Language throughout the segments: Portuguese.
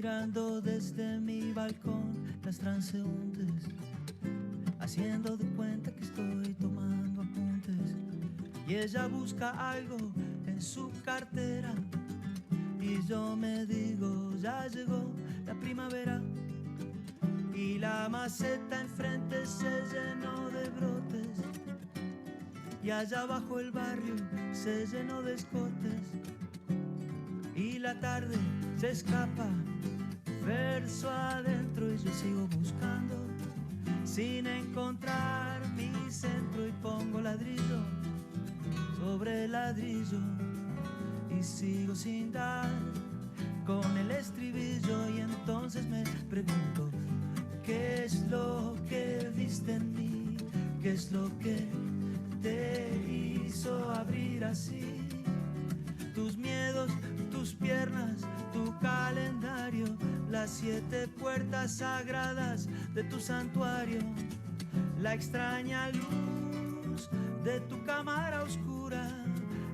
mirando desde mi balcón las transeúntes, haciendo de cuenta que estoy tomando apuntes. Y ella busca algo en su cartera y yo me digo, ya llegó la primavera. Y la maceta enfrente se llenó de brotes y allá abajo el barrio se llenó de escotes. Y la tarde se escapa, verso adentro, y yo sigo buscando sin encontrar mi centro. Y pongo ladrillo sobre ladrillo y sigo sin dar con el estribillo. Y entonces me pregunto, ¿qué es lo que viste en mí? ¿Qué es lo que te hizo abrir así tus miedos, tus piernas, tu calendario, las 7 puertas sagradas de tu santuario, la extraña luz de tu cámara oscura,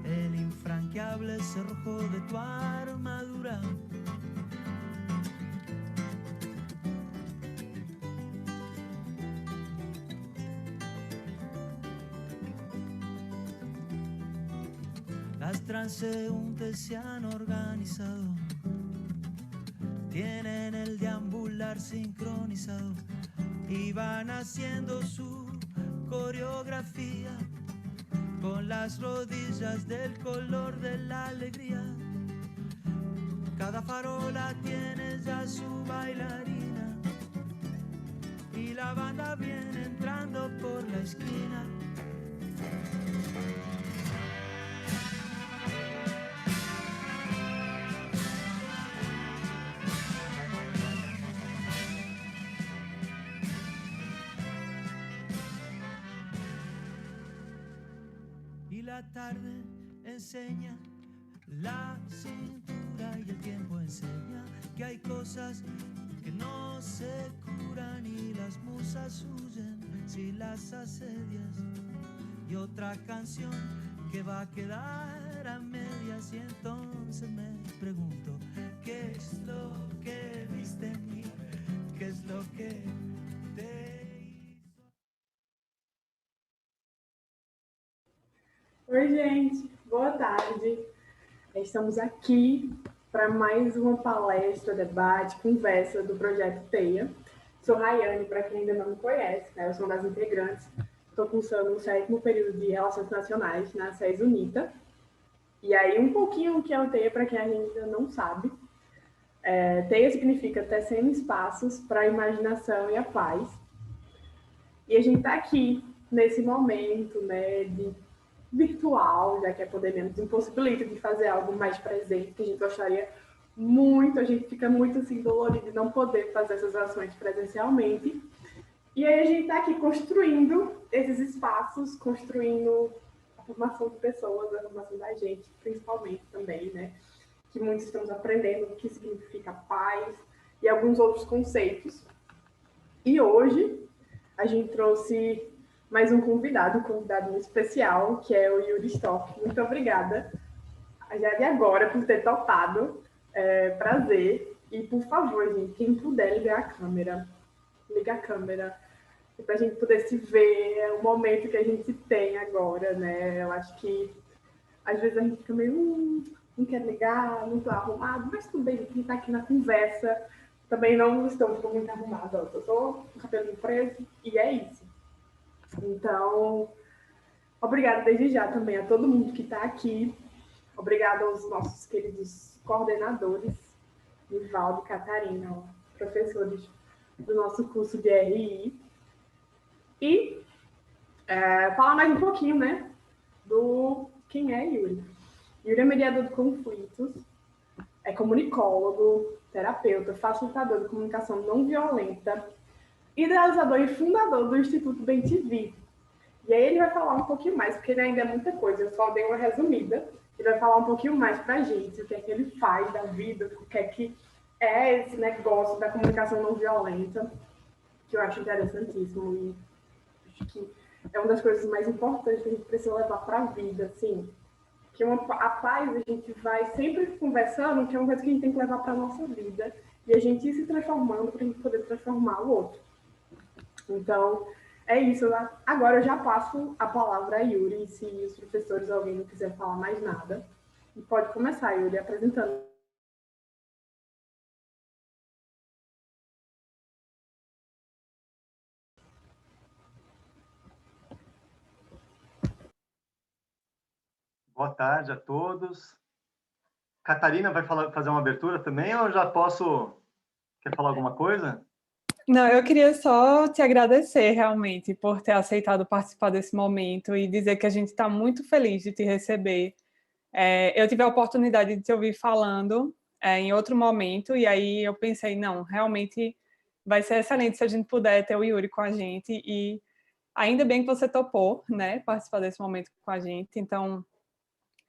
el infranqueable cerrojo de tu armadura? Las transeúntes se han organizado, tienen el deambular sincronizado y van haciendo su coreografía con las rodillas del color de la alegría. Cada farola tiene ya su bailarina y la banda viene entrando por la esquina. La tarde enseña la cintura y el tiempo enseña que hay cosas que no se curan y las musas huyen si las asedias. Y otra canción que va a quedar a medias. Y entonces me pregunto, ¿qué es lo que viste en mí? ¿Qué es lo que te... Oi, gente, boa tarde. Estamos aqui para mais uma palestra, debate, conversa do Projeto TEIA. Sou Rayane, para quem ainda não me conhece, né? Eu sou uma das integrantes. Estou cursando o 7º período de Relações Nacionais na SES UNITA. E aí, um pouquinho o que é o TEIA, para quem ainda não sabe. TEIA significa Tecendo Espaços para a Imaginação e a Paz. E a gente está aqui nesse momento, né, de virtual, já que a pandemia nos impossibilita de fazer algo mais presente, que a gente gostaria muito, a gente fica muito assim dolorido de não poder fazer essas ações presencialmente. E aí a gente está aqui construindo esses espaços, construindo a formação de pessoas, a formação da gente, principalmente também, né? Que muitos estamos aprendendo o que significa paz e alguns outros conceitos. E hoje a gente trouxe mais um convidado muito especial, que é o Yuri Stock. Muito obrigada, já de agora, por ter topado. Prazer. E, por favor, gente, quem puder ligar a câmera, liga a câmera, para a gente poder se ver. É o momento que a gente tem agora, né? Eu acho que, às vezes, a gente fica meio, não quer ligar, não estou arrumado, mas tudo bem, a gente está aqui na conversa. Também não estou muito arrumada, eu estou com o cabelo preso, e é isso. Então, obrigada desde já também a todo mundo que está aqui. Obrigada aos nossos queridos coordenadores, Nivaldo e Catarina, professores do nosso curso de RI. E falar mais um pouquinho, né, do quem é Yuri. Yuri é mediador de conflitos, é comunicólogo, terapeuta, facilitador de comunicação não violenta, idealizador e fundador do Instituto Bem-TV. E aí ele vai falar um pouquinho mais, porque ele ainda é muita coisa, eu só dei uma resumida. Ele vai falar um pouquinho mais para a gente, o que é que ele faz da vida, o que é esse negócio da comunicação não violenta, que eu acho interessantíssimo e acho que é uma das coisas mais importantes que a gente precisa levar para a vida, assim. Que a paz a gente vai sempre conversando, que é uma coisa que a gente tem que levar para a nossa vida. e a gente ir se transformando para a gente poder transformar o outro. Então, é isso. Agora eu já passo a palavra a Yuri, se os professores ou alguém não quiser falar mais nada. E pode começar, Yuri, apresentando. Boa tarde a todos. Catarina vai fazer uma abertura também ou já posso... Quer falar alguma coisa? Não, eu queria só te agradecer realmente por ter aceitado participar desse momento e dizer que a gente está muito feliz de te receber. Eu tive a oportunidade de te ouvir falando em outro momento e aí eu pensei, não, realmente vai ser excelente se a gente puder ter o Yuri com a gente e ainda bem que você topou, né, participar desse momento com a gente. Então,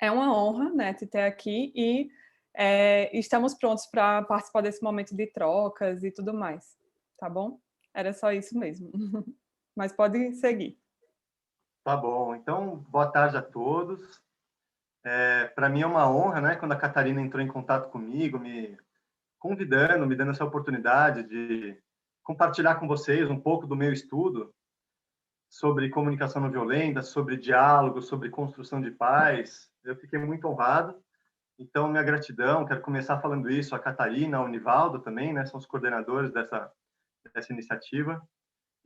é uma honra, né, te ter aqui e estamos prontos para participar desse momento de trocas e tudo mais, tá bom? Era só isso mesmo. Mas pode seguir. Tá bom. Então, boa tarde a todos. Para mim é uma honra, né, quando a Catarina entrou em contato comigo, me convidando, me dando essa oportunidade de compartilhar com vocês um pouco do meu estudo sobre comunicação não violenta, sobre diálogo, sobre construção de paz. Eu fiquei muito honrado. Então, minha gratidão. Quero começar falando isso a Catarina, ao Nivaldo também, né, são os coordenadores dessa iniciativa,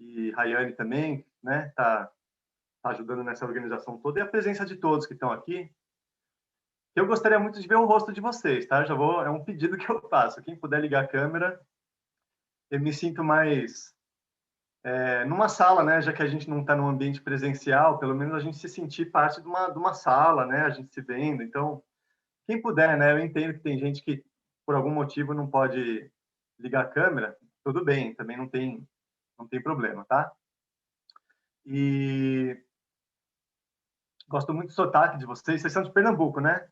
e Rayane também, né, tá ajudando nessa organização toda, e a presença de todos que estão aqui. Eu gostaria muito de ver o rosto de vocês, tá? É um pedido que eu faço. Quem puder ligar a câmera, eu me sinto mais numa sala, né? Já que a gente não está num ambiente presencial, pelo menos a gente se sentir parte de uma sala, né? A gente se vendo. Então, quem puder, né? Eu entendo que tem gente que por algum motivo não pode ligar a câmera, tudo bem, também não tem problema, tá? E gosto muito do sotaque de vocês. Vocês são de Pernambuco, né?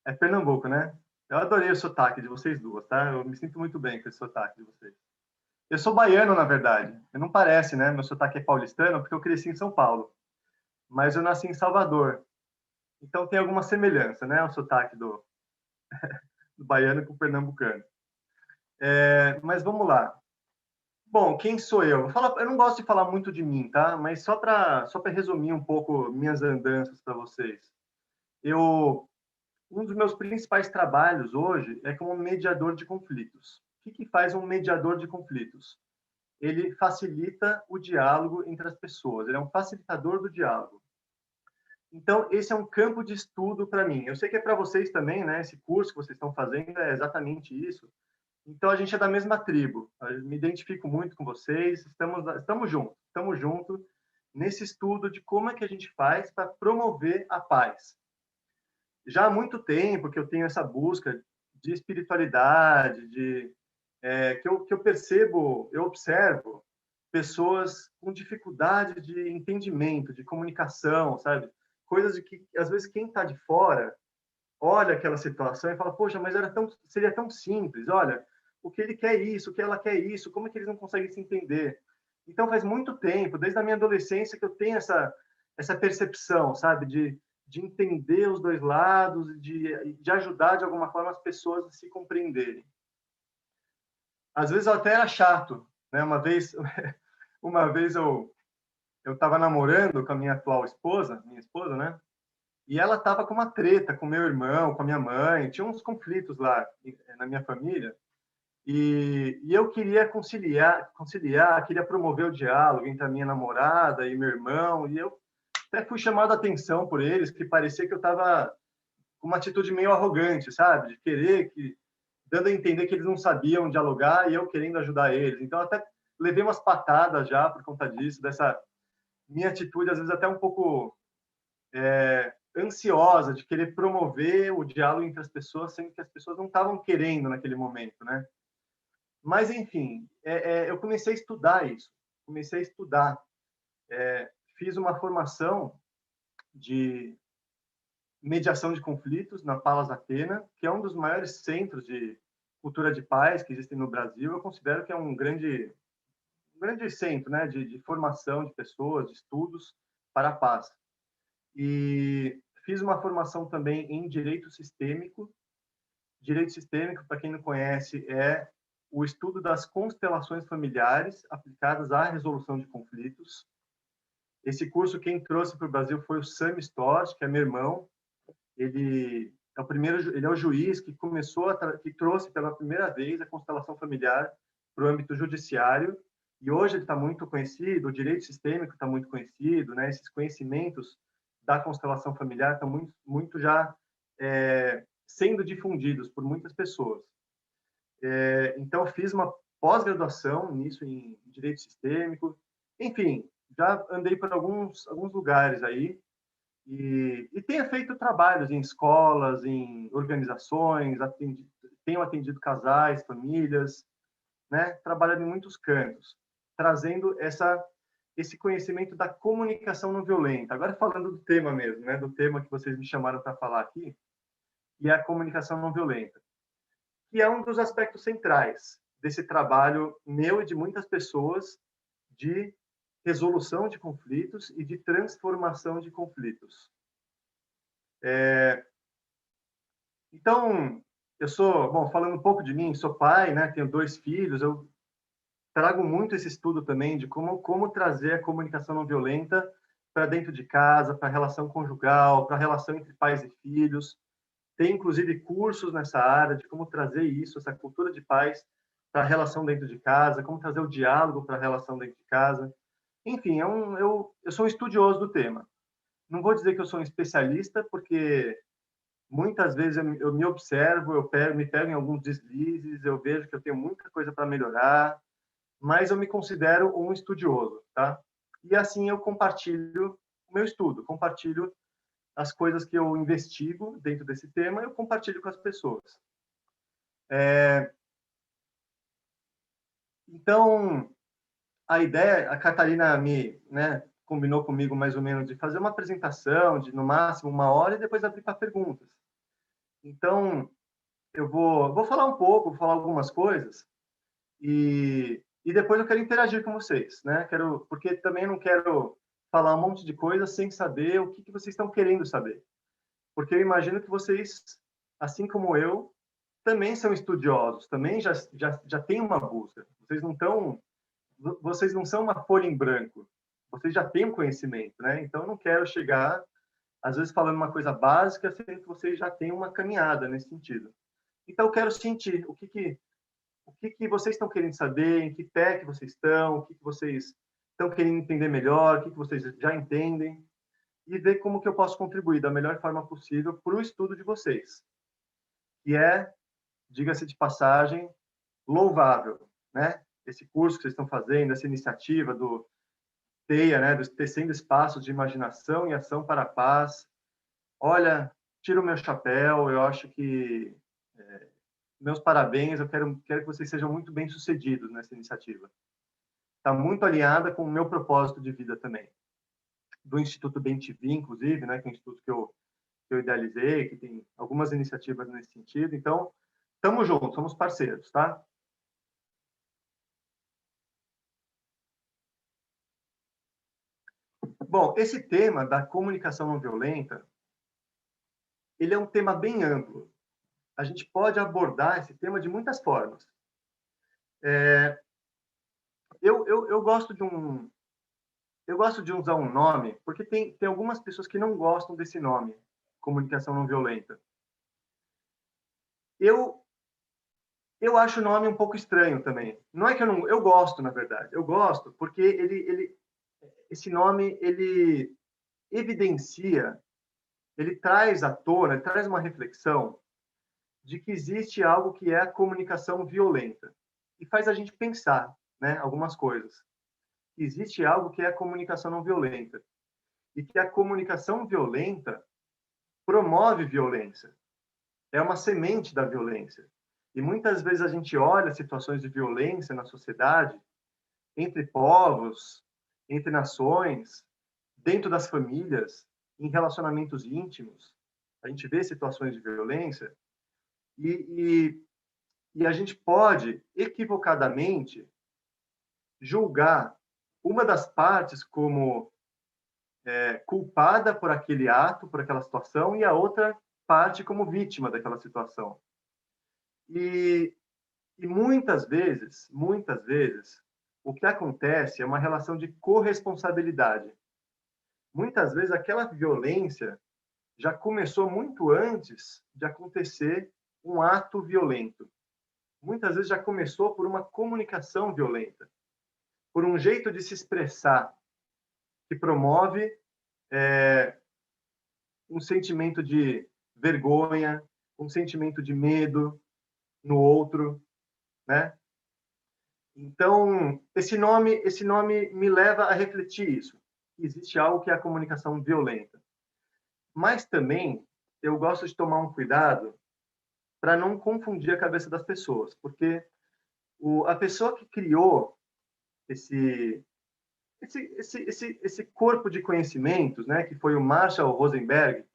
É Pernambuco, né? Eu adorei o sotaque de vocês duas, tá? Eu me sinto muito bem com esse sotaque de vocês. Eu sou baiano, na verdade. Não parece, né? Meu sotaque é paulistano, porque eu cresci em São Paulo. Mas eu nasci em Salvador. Então tem alguma semelhança, né? O sotaque do baiano com o pernambucano. Mas vamos lá. Bom, quem sou eu? Eu não gosto de falar muito de mim, tá? Mas só para resumir um pouco minhas andanças para vocês. Um dos meus principais trabalhos hoje é como mediador de conflitos. O que faz um mediador de conflitos? Ele facilita o diálogo entre as pessoas, ele é um facilitador do diálogo. Então, esse é um campo de estudo para mim. Eu sei que é para vocês também, né? Esse curso que vocês estão fazendo é exatamente isso. Então, a gente é da mesma tribo. Eu me identifico muito com vocês, estamos juntos nesse estudo de como é que a gente faz para promover a paz. Já há muito tempo que eu tenho essa busca de espiritualidade, que eu percebo, eu observo pessoas com dificuldade de entendimento, de comunicação, sabe? Coisas de que, às vezes, quem está de fora olha aquela situação e fala, poxa, mas seria tão simples, olha, o que ele quer é isso, o que ela quer é isso, como é que eles não conseguem se entender? Então, faz muito tempo, desde a minha adolescência, que eu tenho essa percepção, sabe, de entender os dois lados, de ajudar, de alguma forma, as pessoas a se compreenderem. Às vezes, eu até era chato, né? Uma vez eu estava namorando com a minha atual esposa, né? E ela estava com uma treta com meu irmão, com a minha mãe, tinha uns conflitos lá na minha família. E eu queria conciliar, queria promover o diálogo entre a minha namorada e meu irmão, e eu até fui chamado a atenção por eles, que parecia que eu estava com uma atitude meio arrogante, sabe? De dando a entender que eles não sabiam dialogar e eu querendo ajudar eles. Então, até levei umas patadas já por conta disso, dessa minha atitude, às vezes até um pouco ansiosa, de querer promover o diálogo entre as pessoas, sendo que as pessoas não estavam querendo naquele momento, né? Mas, enfim, eu comecei a estudar isso, fiz uma formação de mediação de conflitos na Palas Atena, que é um dos maiores centros de cultura de paz que existem no Brasil. Eu considero que é um grande centro, né, de formação de pessoas, de estudos para a paz. E fiz uma formação também em direito sistêmico. Direito sistêmico, para quem não conhece, é o estudo das constelações familiares aplicadas à resolução de conflitos. Esse curso, quem trouxe para o Brasil foi o Sam Storch, que é meu irmão. Ele é o juiz que que trouxe pela primeira vez a constelação familiar para o âmbito judiciário. E hoje ele está muito conhecido, o direito sistêmico está muito conhecido, né? Esses conhecimentos da constelação familiar estão muito já sendo difundidos por muitas pessoas. Então, fiz uma pós-graduação nisso, em direito sistêmico. Enfim, já andei por alguns lugares aí e tenho feito trabalhos em escolas, em organizações, tenho atendido casais, famílias, né? Trabalhando em muitos cantos, trazendo esse conhecimento da comunicação não violenta. Agora, falando do tema mesmo, né? Do tema que vocês me chamaram para falar aqui, que é a comunicação não violenta, que é um dos aspectos centrais desse trabalho meu e de muitas pessoas de resolução de conflitos e de transformação de conflitos. Então, falando um pouco de mim, sou pai, né? Tenho 2 filhos, eu trago muito esse estudo também de como trazer a comunicação não violenta para dentro de casa, para a relação conjugal, para a relação entre pais e filhos. Tem, inclusive, cursos nessa área de como trazer isso, essa cultura de paz, para a relação dentro de casa, como trazer o diálogo para a relação dentro de casa. Enfim, eu sou um estudioso do tema. Não vou dizer que eu sou um especialista, porque muitas vezes eu me observo, me pego em alguns deslizes, eu vejo que eu tenho muita coisa para melhorar, mas eu me considero um estudioso, tá? E assim eu compartilho o meu estudo, compartilho as coisas que eu investigo dentro desse tema, eu compartilho com as pessoas. Então, a ideia, a Catarina combinou comigo mais ou menos de fazer uma apresentação de no máximo 1 hora e depois abrir para perguntas. Então, eu vou falar um pouco, vou falar algumas coisas e depois eu quero interagir com vocês, né? Porque também não quero falar um monte de coisa sem saber o que vocês estão querendo saber. Porque eu imagino que vocês, assim como eu, também são estudiosos, também já têm uma busca. Vocês não são uma folha em branco. Vocês já têm um conhecimento, né? Então eu não quero chegar, às vezes, falando uma coisa básica, sendo que vocês já têm uma caminhada nesse sentido. Então eu quero sentir o que vocês estão querendo saber, em que pé que vocês estão, o que vocês estão querendo entender melhor, o que vocês já entendem, e ver como que eu posso contribuir da melhor forma possível para o estudo de vocês, que é, diga-se de passagem, louvável, né? Esse curso que vocês estão fazendo, essa iniciativa do TEIA, né? Do Tecendo Espaços de Imaginação e Ação para a Paz. Olha, tiro o meu chapéu, eu acho que meus parabéns, eu quero que vocês sejam muito bem-sucedidos nessa iniciativa. Está muito alinhada com o meu propósito de vida também. Do Instituto Bem-TV, inclusive, né, que é um instituto que eu idealizei, que tem algumas iniciativas nesse sentido. Então, estamos juntos, somos parceiros, tá? Bom, esse tema da comunicação não violenta, ele é um tema bem amplo. A gente pode abordar esse tema de muitas formas. Eu gosto de usar um nome, porque tem algumas pessoas que não gostam desse nome, comunicação não violenta. Eu acho o nome um pouco estranho também. Não é que eu gosto, na verdade. Eu gosto porque esse nome, ele evidencia, ele traz à tona, ele traz uma reflexão de que existe algo que é a comunicação violenta. E faz a gente pensar, né, algumas coisas. Existe algo que é a comunicação não violenta. E que a comunicação violenta promove violência. É uma semente da violência. E muitas vezes a gente olha situações de violência na sociedade, entre povos, entre nações, dentro das famílias, em relacionamentos íntimos. A gente vê situações de violência e a gente pode, equivocadamente, julgar uma das partes como culpada por aquele ato, por aquela situação, e a outra parte como vítima daquela situação. E E muitas vezes, o que acontece é uma relação de corresponsabilidade. Muitas vezes aquela violência já começou muito antes de acontecer um ato violento. Muitas vezes já começou por uma comunicação violenta, por um jeito de se expressar que promove um sentimento de vergonha, um sentimento de medo no outro, né? Então, esse nome me leva a refletir isso. Existe algo que é a comunicação violenta. Mas também eu gosto de tomar um cuidado para não confundir a cabeça das pessoas, porque a pessoa que criou esse corpo de conhecimentos, né, que foi o Marshall Rosenberg,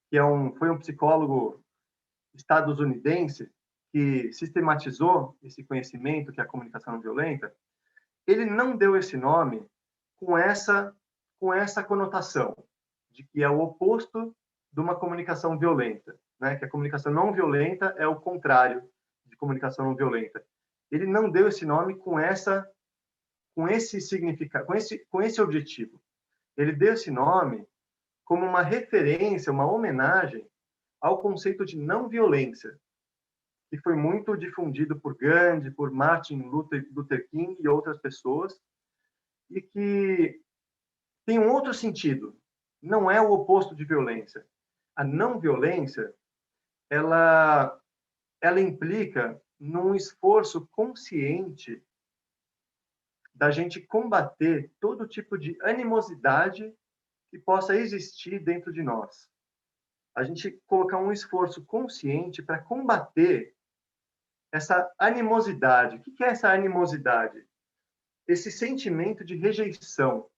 que foi um psicólogo estadunidense que sistematizou esse conhecimento, que é a comunicação não violenta, ele não deu esse nome com essa conotação de que é o oposto de uma comunicação violenta, né? Que a comunicação não violenta é o contrário de comunicação não violenta. Ele não deu esse nome com esse significado, com esse objetivo. Ele deu esse nome como uma referência, uma homenagem ao conceito de não violência, que foi muito difundido por Gandhi, por Martin Luther King e outras pessoas, e que tem um outro sentido. Não é o oposto de violência. A não violência, ela implica num esforço consciente da gente combater todo tipo de animosidade que possa existir dentro de nós. A gente colocar um esforço consciente para combater essa animosidade. O que é essa animosidade? Esse sentimento de rejeição,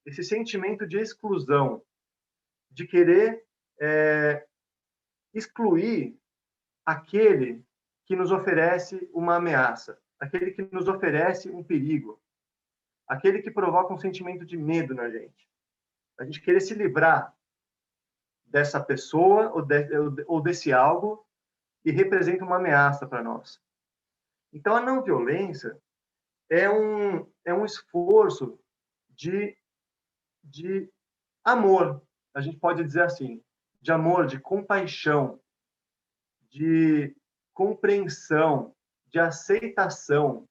esse sentimento de exclusão, de querer excluir aquele que nos oferece uma ameaça, aquele que nos oferece um perigo, aquele que provoca um sentimento de medo na gente. A gente querer se livrar dessa pessoa ou desse algo que representa uma ameaça para nós. Então, a não violência é um esforço de amor, a gente pode dizer assim, de amor, de compaixão, de compreensão, de aceitação.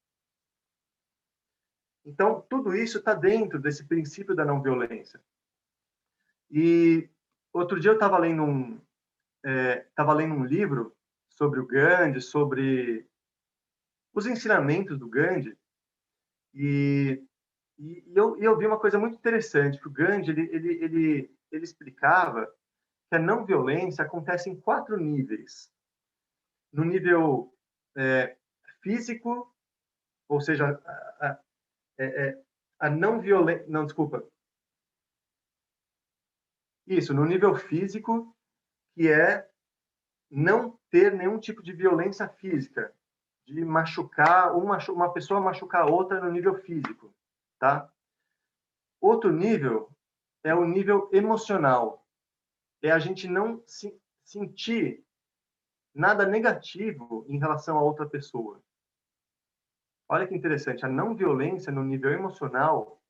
Então, tudo isso está dentro desse princípio da não violência. E outro dia eu estava lendo um livro sobre o Gandhi, sobre os ensinamentos do Gandhi, e eu vi uma coisa muito interessante, que o Gandhi ele explicava que a não violência acontece em 4 níveis. No nível físico, ou seja, a não violência... Não, desculpa. Isso, no nível físico, que é não ter nenhum tipo de violência física, de machucar, uma pessoa machucar a outra no nível físico, tá? Outro nível é o nível emocional. É a gente não sentir nada negativo em relação a outra pessoa. Olha que interessante, a não violência no nível emocional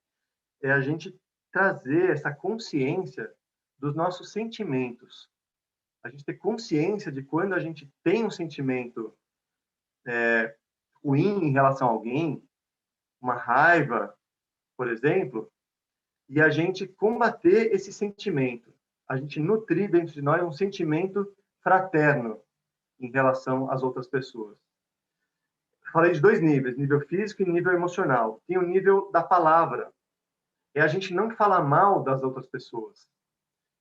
é a gente trazer essa consciência dos nossos sentimentos. A gente ter consciência de quando a gente tem um sentimento ruim em relação a alguém, uma raiva, por exemplo, e a gente combater esse sentimento. A gente nutrir dentro de nós um sentimento fraterno em relação às outras pessoas. Falei de 2 níveis, nível físico e nível emocional. Tem o nível da palavra. É a gente não falar mal das outras pessoas.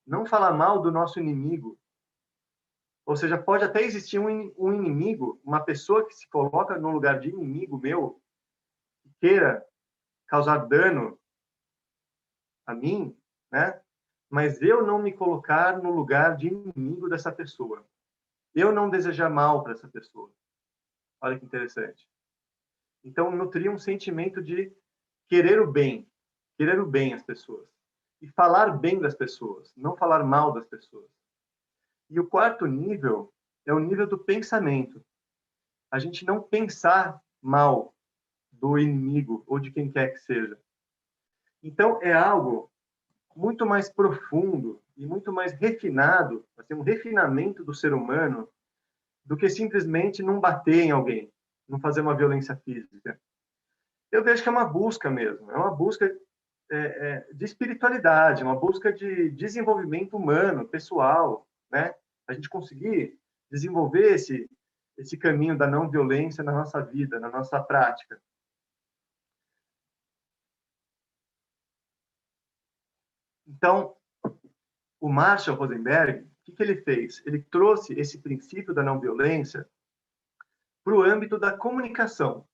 Não falar mal do nosso inimigo. Ou seja, pode até existir um inimigo, uma pessoa que se coloca no lugar de inimigo meu, que queira causar dano a mim, né? Mas eu não me colocar no lugar de inimigo dessa pessoa. Eu não desejar mal para essa pessoa. Olha que interessante. Então, nutrir um sentimento de querer o bem às pessoas. E falar bem das pessoas, não falar mal das pessoas. E o 4º nível é o nível do pensamento. a gente não pensar mal do inimigo ou de quem quer que seja. Então, é algo muito mais profundo e muito mais refinado, assim, um refinamento do ser humano, do que simplesmente não bater em alguém, não fazer uma violência física. Eu vejo que é uma busca mesmo, é uma busca de espiritualidade, uma busca de desenvolvimento humano, pessoal, né? A gente conseguir desenvolver esse caminho da não violência na nossa vida, na nossa prática. Então, o Marshall Rosenberg, o que ele fez? Ele trouxe esse princípio da não violência para o âmbito da comunicação.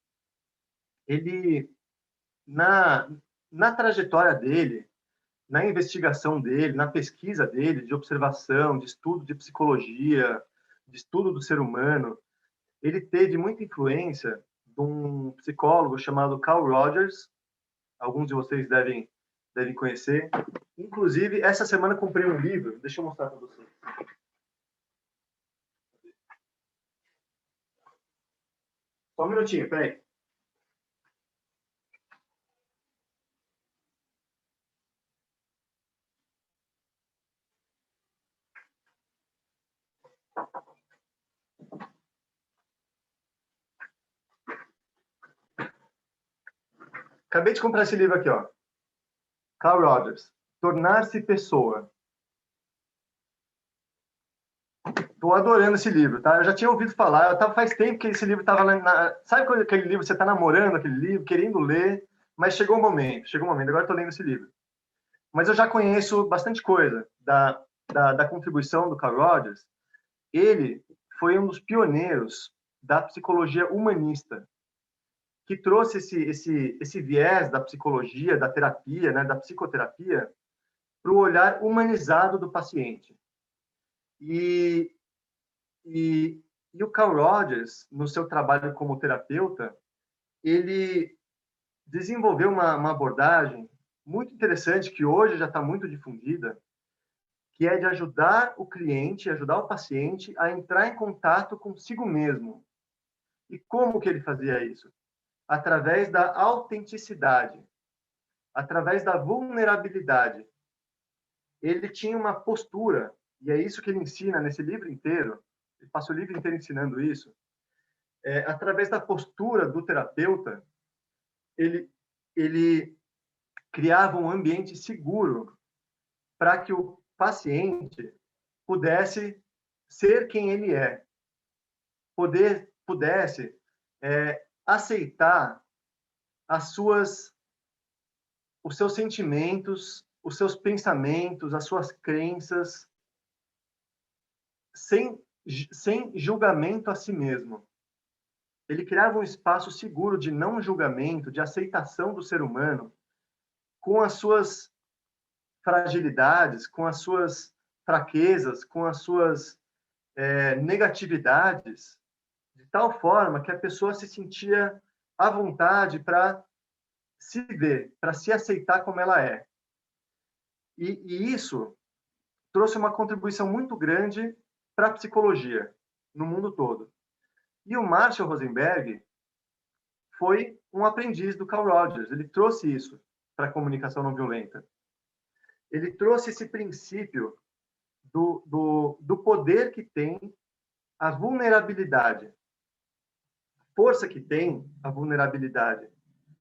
Ele, na trajetória dele, na investigação dele, na pesquisa dele, de observação, de estudo de psicologia, de estudo do ser humano, ele teve muita influência de um psicólogo chamado Carl Rogers. Alguns de vocês devem conhecer. Inclusive, essa semana comprei um livro. Deixa eu mostrar para vocês. Só um minutinho, peraí. Acabei de comprar esse livro aqui, ó. Carl Rogers, Tornar-se Pessoa. Estou adorando esse livro, tá? Eu já tinha ouvido falar, faz tempo que esse livro estava sabe quando aquele livro, você está namorando aquele livro, querendo ler, mas chegou o momento, agora estou lendo esse livro. Mas eu já conheço bastante coisa da contribuição do Carl Rogers. Ele foi um dos pioneiros da psicologia humanista, que trouxe esse viés da psicologia, da terapia, né, da psicoterapia, para o olhar humanizado do paciente. E o Carl Rogers, no seu trabalho como terapeuta, ele desenvolveu uma abordagem muito interessante, que hoje já está muito difundida, que é de ajudar o cliente, ajudar o paciente a entrar em contato consigo mesmo. E como que ele fazia isso? Através da autenticidade, através da vulnerabilidade. Ele tinha uma postura, e é isso que ele ensina nesse livro inteiro, ele passa o livro inteiro ensinando isso, através da postura do terapeuta, ele criava um ambiente seguro para que o paciente pudesse ser quem ele é, pudesse aceitar os seus sentimentos, os seus pensamentos, as suas crenças, sem julgamento a si mesmo. Ele criava um espaço seguro de não julgamento, de aceitação do ser humano, com as suas fragilidades, com as suas fraquezas, com as suas negatividades, de tal forma que a pessoa se sentia à vontade para se ver, para se aceitar como ela é. E isso trouxe uma contribuição muito grande para a psicologia no mundo todo. E o Marshall Rosenberg foi um aprendiz do Carl Rogers. Ele trouxe isso para a comunicação não violenta. Ele trouxe esse princípio do poder que tem a vulnerabilidade, força que tem a vulnerabilidade.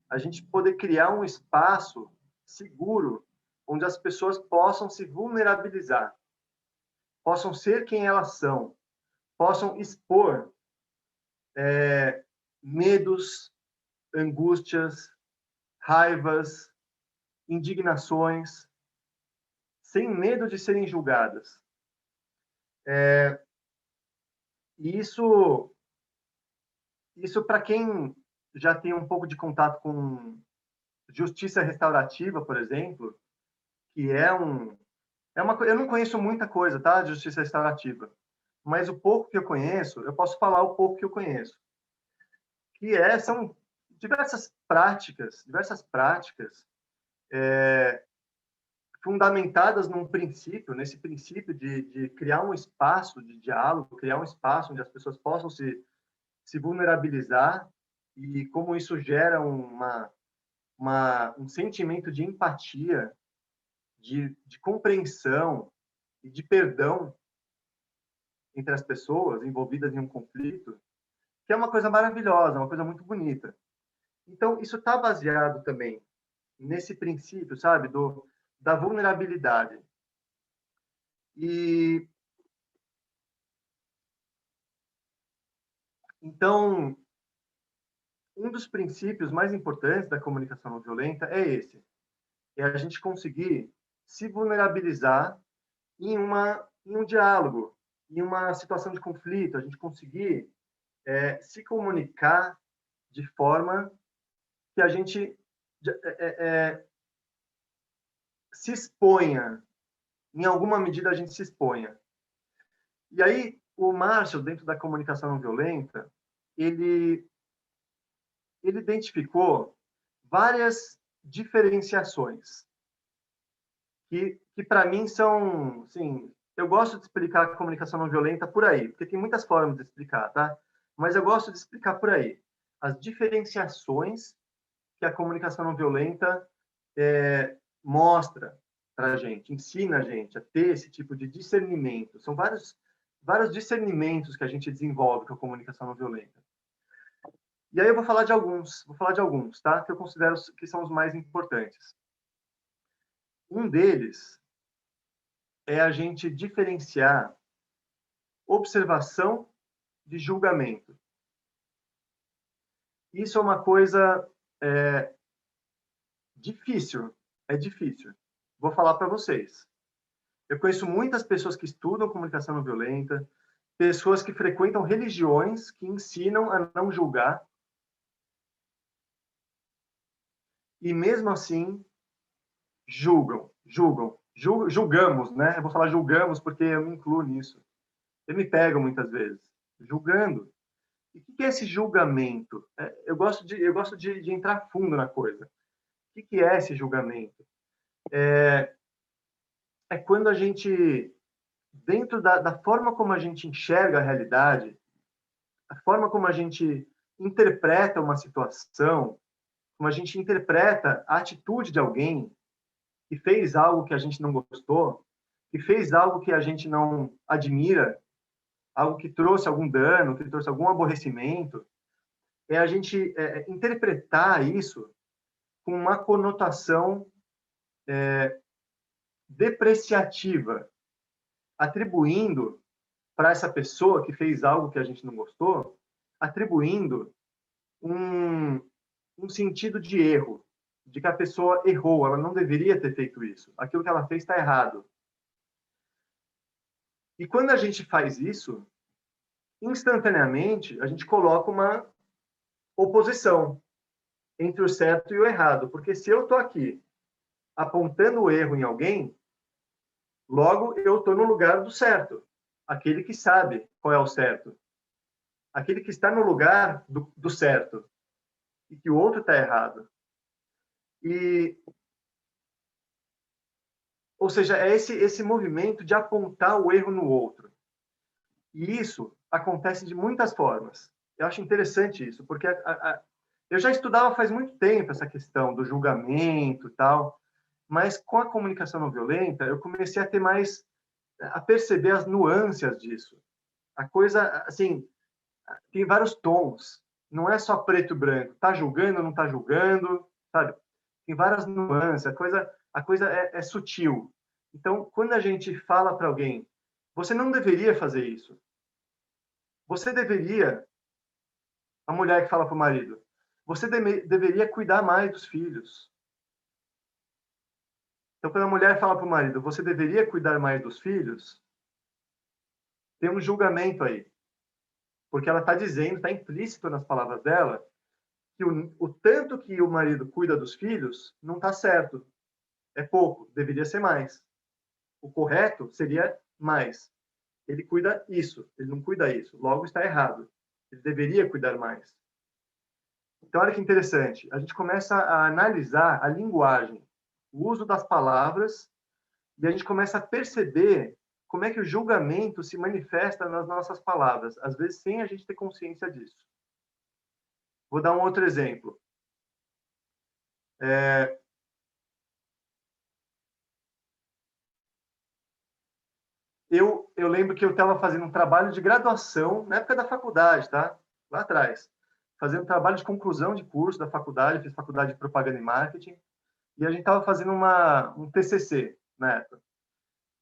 A gente poder criar um espaço seguro onde as pessoas possam se vulnerabilizar, possam ser quem elas são, possam expor medos, angústias, raivas, indignações, sem medo de serem julgadas. E isso para quem já tem um pouco de contato com justiça restaurativa, por exemplo, que eu não conheço muita coisa, tá, de justiça restaurativa, mas o pouco que eu conheço, eu posso falar o pouco que eu conheço, que são diversas práticas fundamentadas nesse princípio de criar um espaço de diálogo, criar um espaço onde as pessoas possam se se vulnerabilizar e como isso gera um sentimento de empatia, de compreensão e de perdão entre as pessoas envolvidas em um conflito, que é uma coisa maravilhosa, uma coisa muito bonita. Então, isso está baseado também nesse princípio, sabe, da vulnerabilidade. E então, um dos princípios mais importantes da comunicação não violenta é esse: é a gente conseguir se vulnerabilizar em um diálogo, em uma situação de conflito, a gente conseguir se comunicar de forma que a gente se exponha, em alguma medida a gente se exponha. E aí, o Marshall, dentro da comunicação não violenta, ele identificou várias diferenciações que para mim são, assim, eu gosto de explicar a comunicação não violenta por aí, porque tem muitas formas de explicar, tá? Mas eu gosto de explicar por aí as diferenciações que a comunicação não violenta mostra para a gente, ensina a gente a ter esse tipo de discernimento. São vários discernimentos que a gente desenvolve com a comunicação não violenta. E aí eu vou falar de alguns, tá? Que eu considero que são os mais importantes. Um deles é a gente diferenciar observação de julgamento. Isso é uma coisa difícil, é difícil. Vou falar para vocês. Eu conheço muitas pessoas que estudam comunicação não violenta, pessoas que frequentam religiões que ensinam a não julgar, e mesmo assim julgamos, né? Eu vou falar julgamos porque eu me incluo nisso. Eu me pego muitas vezes julgando. E o que é esse julgamento? Eu gosto de entrar fundo na coisa. O que é esse julgamento? É quando a gente, dentro da forma como a gente enxerga a realidade, a forma como a gente interpreta uma situação, como a gente interpreta a atitude de alguém que fez algo que a gente não gostou, que fez algo que a gente não admira, algo que trouxe algum dano, que trouxe algum aborrecimento, é a gente interpretar isso com uma conotação depreciativa, atribuindo para essa pessoa que fez algo que a gente não gostou, atribuindo um sentido de erro, de que a pessoa errou, ela não deveria ter feito isso. Aquilo que ela fez está errado. E quando a gente faz isso, instantaneamente, a gente coloca uma oposição entre o certo e o errado. Porque se eu estou aqui apontando o erro em alguém, logo eu estou no lugar do certo. Aquele que sabe qual é o certo. Aquele que está no lugar do certo. E que o outro está errado. Ou seja, é esse movimento de apontar o erro no outro. E isso acontece de muitas formas. Eu acho interessante isso, porque eu já estudava faz muito tempo essa questão do julgamento e tal, mas com a comunicação não violenta, eu comecei a perceber as nuances disso. A coisa, assim, tem vários tons. Não é só preto e branco. Tá julgando, não tá julgando, sabe? Tem várias nuances. A coisa é sutil. Então, quando a gente fala para alguém, você não deveria fazer isso. Você deveria, a mulher que fala para o marido, você deveria cuidar mais dos filhos. Então, quando a mulher fala para o marido, você deveria cuidar mais dos filhos, tem um julgamento aí. Porque ela está dizendo, está implícito nas palavras dela, que o tanto que o marido cuida dos filhos não está certo. É pouco, deveria ser mais. O correto seria mais. Ele cuida isso, ele não cuida isso. Logo está errado. Ele deveria cuidar mais. Então, olha que interessante. A gente começa a analisar a linguagem, o uso das palavras, e a gente começa a perceber como é que o julgamento se manifesta nas nossas palavras, às vezes sem a gente ter consciência disso. Vou dar um outro exemplo. Eu lembro que eu estava fazendo um trabalho de graduação na época da faculdade, tá? Lá atrás. Fazendo um trabalho de conclusão de curso da faculdade, fiz faculdade de propaganda e marketing, e a gente estava fazendo um TCC na época.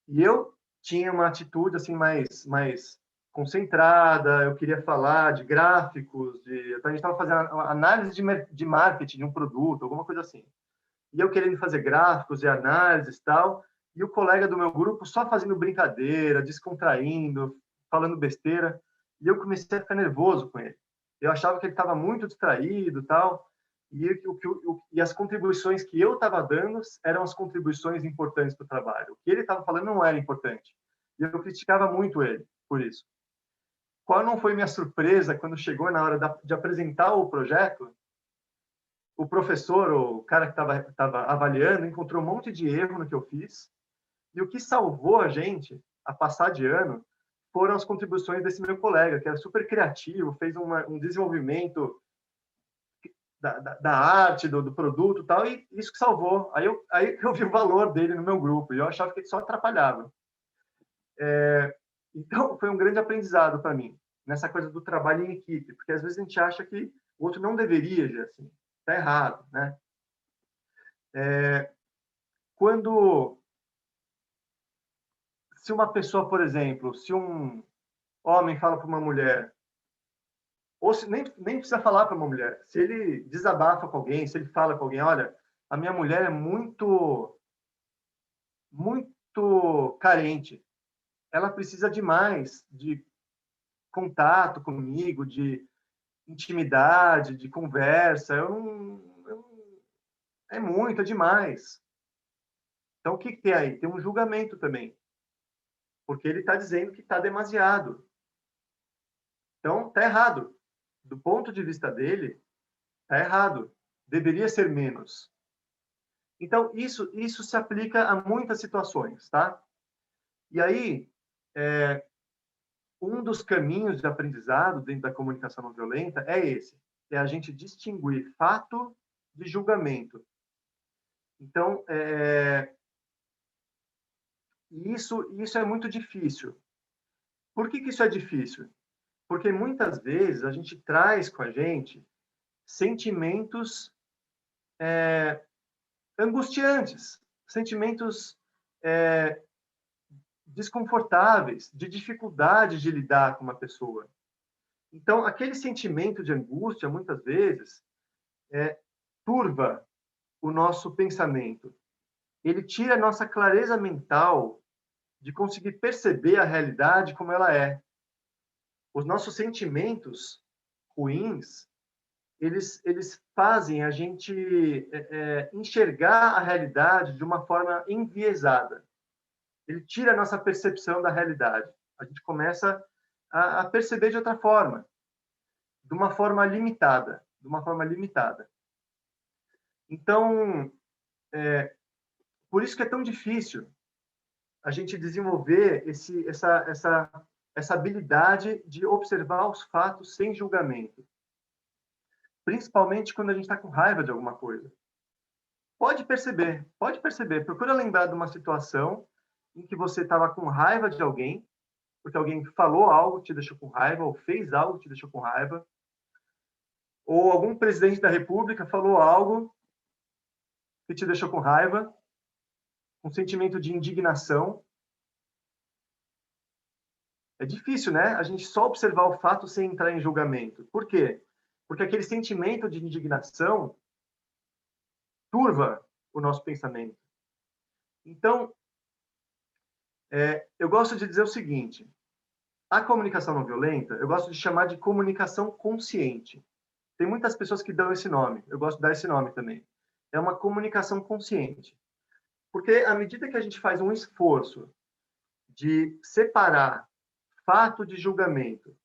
E eu tinha uma atitude assim mais concentrada, eu queria falar de gráficos, então a gente estava fazendo análise de marketing de um produto, alguma coisa assim. E eu querendo fazer gráficos e análises e tal, e o colega do meu grupo só fazendo brincadeira, descontraindo, falando besteira, e eu comecei a ficar nervoso com ele. Eu achava que ele estava muito distraído, tal, e as contribuições que eu estava dando eram as contribuições importantes para o trabalho. O que ele estava falando não era importante. E eu criticava muito ele por isso. Qual não foi minha surpresa quando chegou na hora de apresentar o projeto? O professor, o cara que estava avaliando, encontrou um monte de erro no que eu fiz. E o que salvou a gente a passar de ano foram as contribuições desse meu colega, que era super criativo, fez um desenvolvimento da arte, do produto e tal, e isso que salvou. Aí eu vi o valor dele no meu grupo, e eu achava que ele só atrapalhava. Então, foi um grande aprendizado para mim, nessa coisa do trabalho em equipe, porque às vezes a gente acha que o outro não deveria agir assim. Está errado, né? Se uma pessoa, por exemplo, se um homem fala para uma mulher, ou se nem precisa falar para uma mulher, se ele desabafa com alguém, se ele fala com alguém, olha, a minha mulher é muito carente, ela precisa de mais de contato comigo, de intimidade, de conversa, é demais. Então, o que tem aí? Tem um julgamento também. Porque ele está dizendo que está demasiado. Então, está errado. Do ponto de vista dele, está errado. Deveria ser menos. Então, isso se aplica a muitas situações, tá? E aí, um dos caminhos de aprendizado dentro da comunicação não violenta é esse. É a gente distinguir fato de julgamento. Então, isso é muito difícil. Por que isso é difícil? Porque muitas vezes a gente traz com a gente sentimentos angustiantes, sentimentos desconfortáveis, de dificuldade de lidar com uma pessoa. Então, aquele sentimento de angústia, muitas vezes, turva o nosso pensamento. Ele tira a nossa clareza mental de conseguir perceber a realidade como ela é. Os nossos sentimentos ruins, eles fazem a gente enxergar a realidade de uma forma enviesada. Ele tira a nossa percepção da realidade. A gente começa a perceber de outra forma, de uma forma limitada. Então, por isso que é tão difícil a gente desenvolver essa habilidade de observar os fatos sem julgamento. Principalmente quando a gente está com raiva de alguma coisa. Pode perceber. Procura lembrar de uma situação em que você estava com raiva de alguém, porque alguém falou algo que te deixou com raiva, ou fez algo que te deixou com raiva, ou algum presidente da República falou algo que te deixou com raiva, um sentimento de indignação. É difícil, né? A gente só observar o fato sem entrar em julgamento. Por quê? Porque aquele sentimento de indignação turva o nosso pensamento. Então, eu gosto de dizer o seguinte: a comunicação não violenta, eu gosto de chamar de comunicação consciente. Tem muitas pessoas que dão esse nome, eu gosto de dar esse nome também. É uma comunicação consciente. Porque à medida que a gente faz um esforço de separar fato de julgamento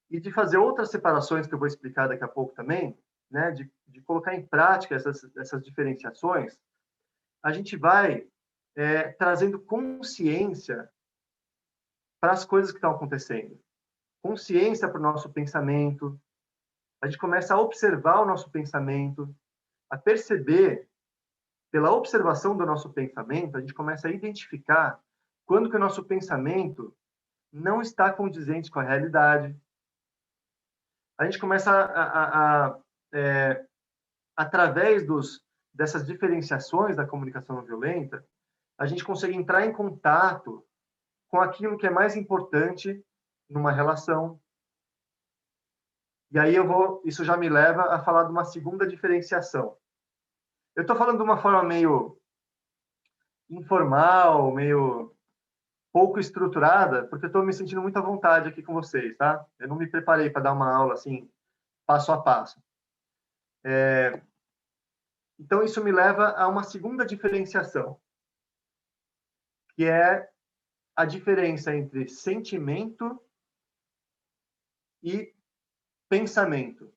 e de fazer outras separações que eu vou explicar daqui a pouco também, né, de colocar em prática essas diferenciações, a gente vai trazendo consciência para as coisas que estão acontecendo. Consciência para o nosso pensamento, A gente começa a observar o nosso pensamento, a perceber, pela observação do nosso pensamento, a gente começa a identificar quando que o nosso pensamento não está condizente com a realidade. A gente começa através dessas diferenciações da comunicação não violenta, a gente consegue entrar em contato com aquilo que é mais importante numa relação. E aí isso já me leva a falar de uma segunda diferenciação. Eu estou falando de uma forma meio informal, meio pouco estruturada, porque eu estou me sentindo muito à vontade aqui com vocês, tá? Eu não me preparei para dar uma aula assim, passo a passo. Então, isso me leva a uma segunda diferenciação, que é a diferença entre sentimento e pensamento.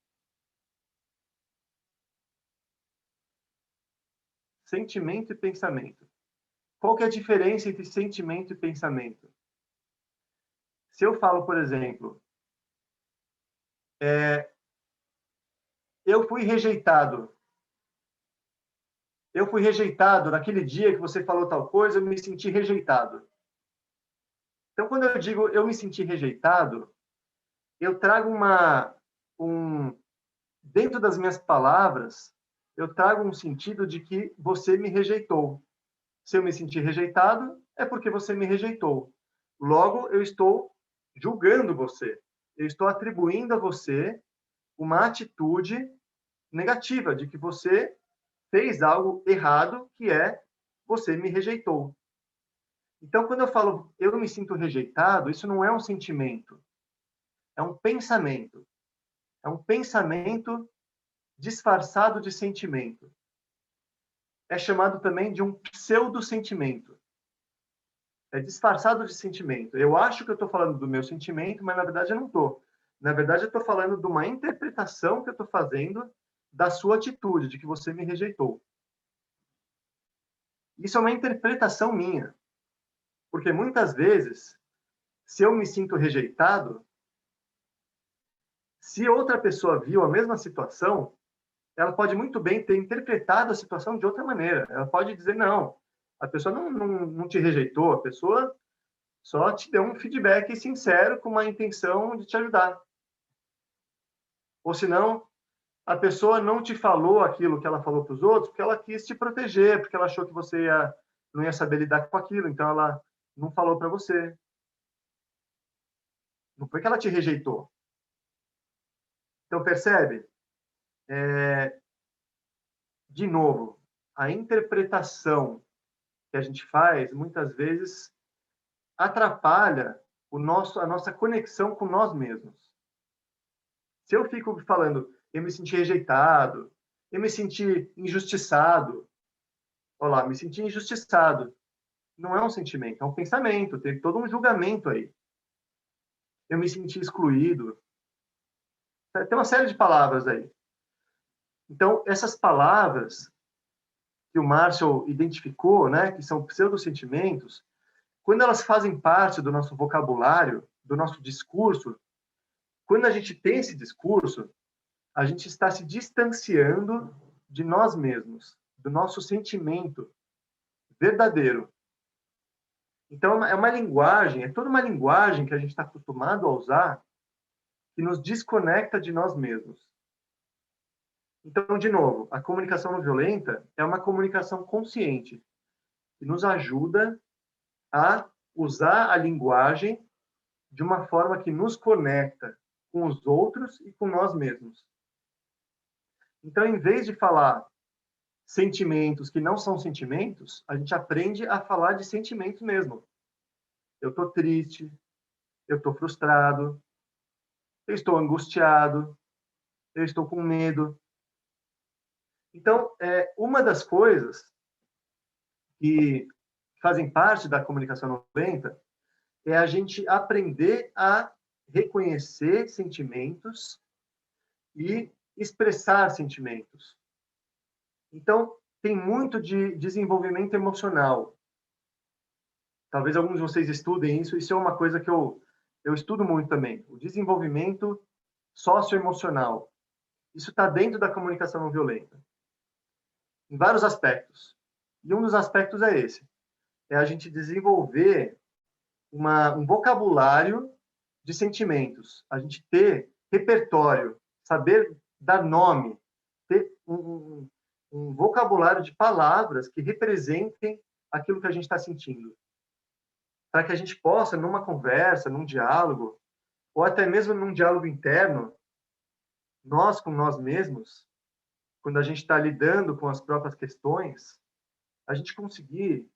Sentimento e pensamento. Qual que é a diferença entre sentimento e pensamento? Se eu falo, por exemplo, eu fui rejeitado. Eu fui rejeitado naquele dia que você falou tal coisa, eu me senti rejeitado. Então, quando eu digo eu me senti rejeitado, eu trago dentro das minhas palavras, eu trago um sentido de que você me rejeitou. Se eu me senti rejeitado, é porque você me rejeitou. Logo, eu estou julgando você. Eu estou atribuindo a você uma atitude negativa, de que você fez algo errado, que é você me rejeitou. Então, quando eu falo eu me sinto rejeitado, isso não é um sentimento, é um pensamento. É um pensamento disfarçado de sentimento. É chamado também de um pseudo-sentimento. É disfarçado de sentimento. Eu acho que eu estou falando do meu sentimento, mas na verdade eu não estou. Na verdade, eu estou falando de uma interpretação que eu estou fazendo da sua atitude, de que você me rejeitou. Isso é uma interpretação minha. Porque muitas vezes, se eu me sinto rejeitado, se outra pessoa viu a mesma situação, ela pode muito bem ter interpretado a situação de outra maneira. Ela pode dizer, não, a pessoa não te rejeitou, a pessoa só te deu um feedback sincero com uma intenção de te ajudar. Ou senão, a pessoa não te falou aquilo que ela falou para os outros porque ela quis te proteger, porque ela achou que você não ia saber lidar com aquilo, então ela não falou para você. Não foi que ela te rejeitou. Então, percebe? De novo, a interpretação que a gente faz, muitas vezes, atrapalha a nossa conexão com nós mesmos. Se eu fico falando, eu me senti rejeitado, eu me senti injustiçado, olha lá, me senti injustiçado. Não é um sentimento, é um pensamento, tem todo um julgamento aí. Eu me senti excluído. Tem uma série de palavras aí. Então, essas palavras que o Marshall identificou, né, que são pseudosentimentos, quando elas fazem parte do nosso vocabulário, do nosso discurso, quando a gente tem esse discurso, a gente está se distanciando de nós mesmos, do nosso sentimento verdadeiro. Então, é uma linguagem, é toda uma linguagem que a gente está acostumado a usar que nos desconecta de nós mesmos. Então, de novo, a comunicação não violenta é uma comunicação consciente que nos ajuda a usar a linguagem de uma forma que nos conecta com os outros e com nós mesmos. Então, em vez de falar sentimentos que não são sentimentos, a gente aprende a falar de sentimentos mesmo. Eu estou triste, eu estou frustrado, eu estou angustiado, eu estou com medo. Então, uma das coisas que fazem parte da comunicação não violenta é a gente aprender a reconhecer sentimentos e expressar sentimentos. Então, tem muito de desenvolvimento emocional. Talvez alguns de vocês estudem isso. Isso é uma coisa que eu estudo muito também. O desenvolvimento socioemocional. Isso está dentro da comunicação não violenta, em vários aspectos. E um dos aspectos é esse: é a gente desenvolver um vocabulário de sentimentos, a gente ter repertório, saber dar nome, ter um vocabulário de palavras que representem aquilo que a gente está sentindo, para que a gente possa, numa conversa, num diálogo, ou até mesmo num diálogo interno, nós com nós mesmos, quando a gente está lidando com as próprias questões, a gente conseguir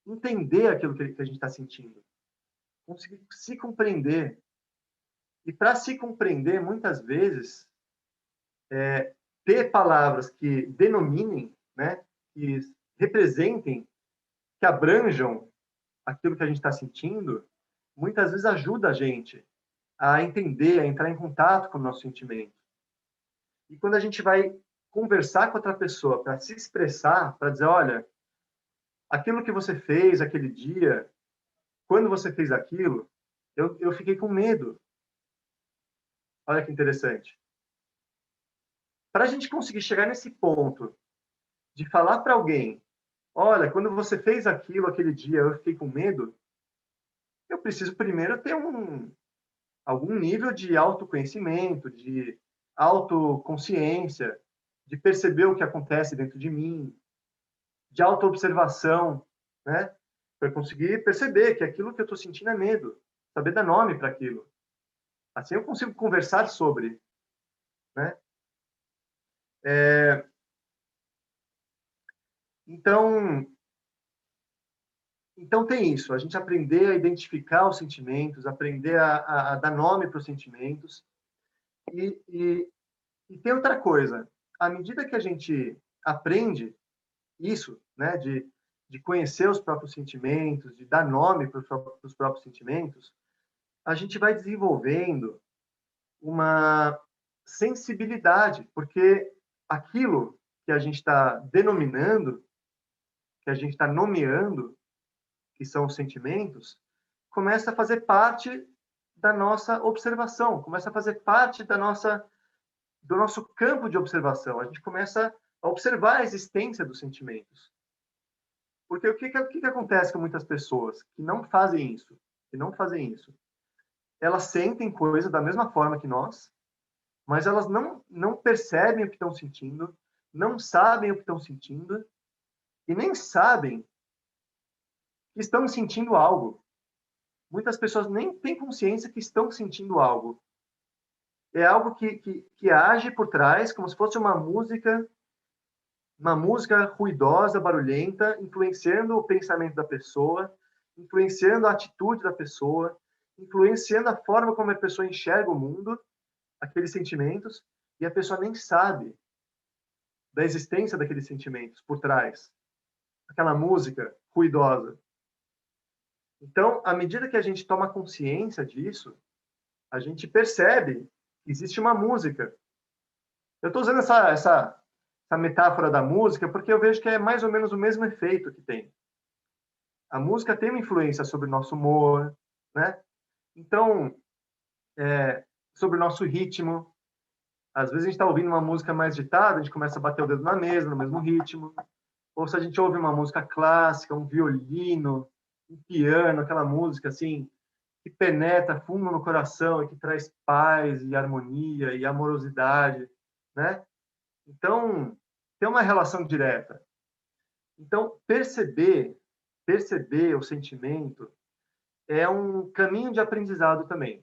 entender aquilo que a gente está sentindo, conseguir se compreender. E para se compreender, muitas vezes, ter palavras que denominem, né, que representem, que abranjam aquilo que a gente está sentindo, muitas vezes ajuda a gente a entender, a entrar em contato com o nosso sentimento. E quando a gente vai conversar com outra pessoa para se expressar, para dizer, olha, aquilo que você fez aquele dia, quando você fez aquilo, eu fiquei com medo. Olha que interessante. Para a gente conseguir chegar nesse ponto de falar para alguém, olha, quando você fez aquilo aquele dia, eu fiquei com medo, eu preciso primeiro ter algum nível de autoconhecimento, de autoconsciência, de perceber o que acontece dentro de mim, de autoobservação, né? Para conseguir perceber que aquilo que eu estou sentindo é medo, saber dar nome para aquilo. Assim eu consigo conversar sobre, né? Então tem isso, a gente aprender a identificar os sentimentos, aprender a dar nome para os sentimentos. E tem outra coisa, à medida que a gente aprende isso, né, de conhecer os próprios sentimentos, de dar nome para os próprios sentimentos, a gente vai desenvolvendo uma sensibilidade, porque aquilo que a gente está denominando, que a gente está nomeando, que são os sentimentos, começa a fazer parte da nossa observação, começa a fazer parte do nosso campo de observação. A gente começa a observar a existência dos sentimentos. Porque o que acontece com muitas pessoas que não fazem isso? Elas sentem coisas da mesma forma que nós, mas elas não percebem o que estão sentindo, não sabem o que estão sentindo e nem sabem que estão sentindo algo. Muitas pessoas nem têm consciência que estão sentindo algo. É algo que age por trás, como se fosse uma música ruidosa, barulhenta, influenciando o pensamento da pessoa, influenciando a atitude da pessoa, influenciando a forma como a pessoa enxerga o mundo, aqueles sentimentos, e a pessoa nem sabe da existência daqueles sentimentos por trás. Aquela música ruidosa. Então, à medida que a gente toma consciência disso, a gente percebe que existe uma música. Eu estou usando essa metáfora da música porque eu vejo que é mais ou menos o mesmo efeito que tem. A música tem uma influência sobre o nosso humor, né? Então, sobre o nosso ritmo. Às vezes a gente está ouvindo uma música mais agitada, a gente começa a bater o dedo na mesa, no mesmo ritmo. Ou se a gente ouve uma música clássica, um violino, um piano, aquela música assim que penetra fundo no coração e que traz paz e harmonia e amorosidade, né? Então, tem uma relação direta. Então, perceber o sentimento é um caminho de aprendizado também,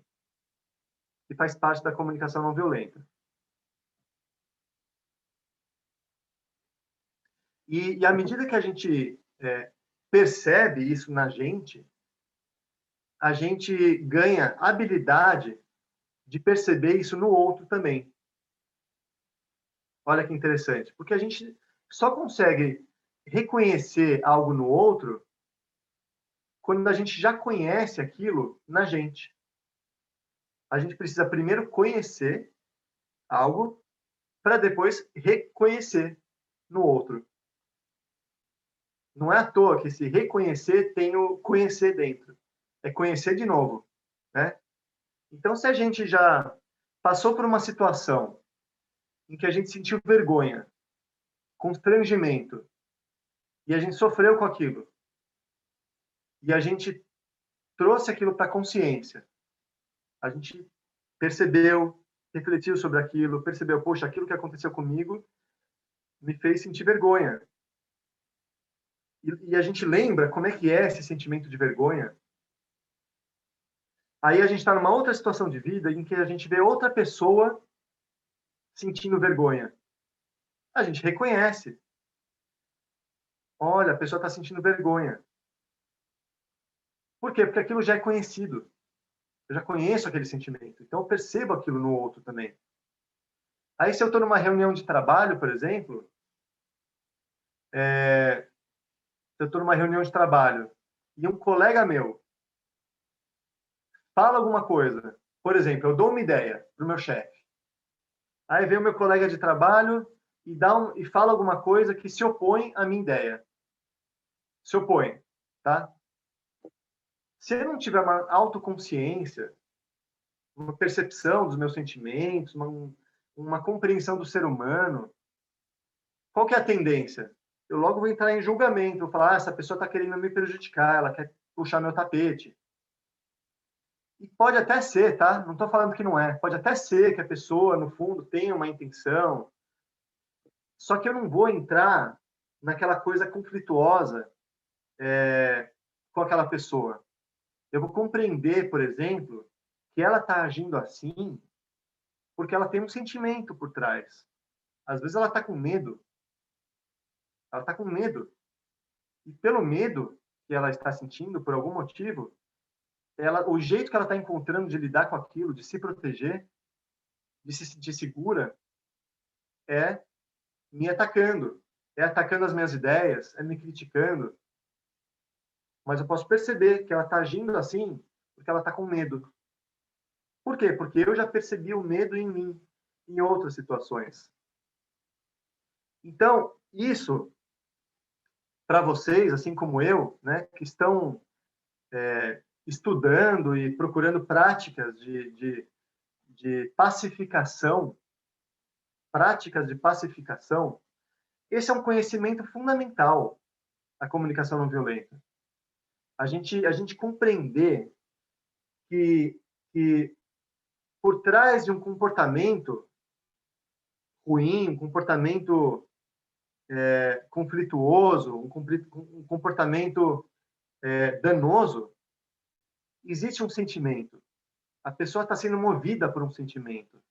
que faz parte da comunicação não violenta. E à medida que a gente percebe isso na gente, a gente ganha habilidade de perceber isso no outro também. Olha que interessante, porque a gente só consegue reconhecer algo no outro quando a gente já conhece aquilo na gente. A gente precisa primeiro conhecer algo para depois reconhecer no outro. Não é à toa que esse reconhecer tem o conhecer dentro. É conhecer de novo, né? Então, se a gente já passou por uma situação em que a gente sentiu vergonha, constrangimento, e a gente sofreu com aquilo, e a gente trouxe aquilo para a consciência, a gente percebeu, refletiu sobre aquilo, percebeu, poxa, aquilo que aconteceu comigo me fez sentir vergonha. E a gente lembra como é que é esse sentimento de vergonha. Aí a gente está numa outra situação de vida em que a gente vê outra pessoa sentindo vergonha. A gente reconhece. Olha, a pessoa está sentindo vergonha. Por quê? Porque aquilo já é conhecido. Eu já conheço aquele sentimento. Então eu percebo aquilo no outro também. Aí se eu estou numa reunião de trabalho, por exemplo, se eu estou numa reunião de trabalho e um colega meu fala alguma coisa, por exemplo, eu dou uma ideia para o meu chefe. Aí vem o meu colega de trabalho e fala alguma coisa que se opõe à minha ideia. Se opõe, tá? Se eu não tiver uma autoconsciência, uma percepção dos meus sentimentos, uma compreensão do ser humano, qual que é a tendência? Eu logo vou entrar em julgamento, vou falar, essa pessoa está querendo me prejudicar, ela quer puxar meu tapete. E pode até ser, tá? Não estou falando que não é. Pode até ser que a pessoa, no fundo, tenha uma intenção. Só que eu não vou entrar naquela coisa conflituosa com aquela pessoa. Eu vou compreender, por exemplo, que ela está agindo assim porque ela tem um sentimento por trás. Às vezes ela está com medo. Ela está com medo. E pelo medo que ela está sentindo, por algum motivo, o jeito que ela está encontrando de lidar com aquilo, de se proteger, de se sentir segura, é me atacando. É atacando as minhas ideias, é me criticando. Mas eu posso perceber que ela está agindo assim porque ela está com medo. Por quê? Porque eu já percebi o medo em mim, em outras situações. Então, isso, para vocês, assim como eu, né, que estão estudando e procurando práticas de pacificação, esse é um conhecimento fundamental, a comunicação não violenta. A gente compreender que por trás de um comportamento ruim, um comportamento conflituoso, um comportamento danoso, existe um sentimento. A pessoa está sendo movida por um sentimento.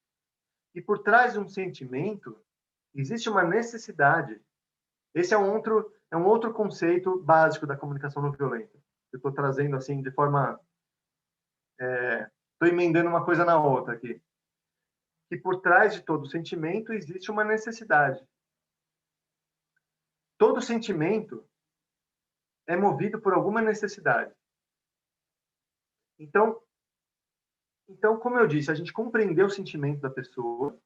E por trás de um sentimento, existe uma necessidade. Esse é um outro conceito básico da comunicação não violenta. Eu estou trazendo assim de forma... Estou emendando uma coisa na outra aqui. Que por trás de todo sentimento existe uma necessidade. Todo sentimento é movido por alguma necessidade. Então, como eu disse, a gente compreender o sentimento da pessoa,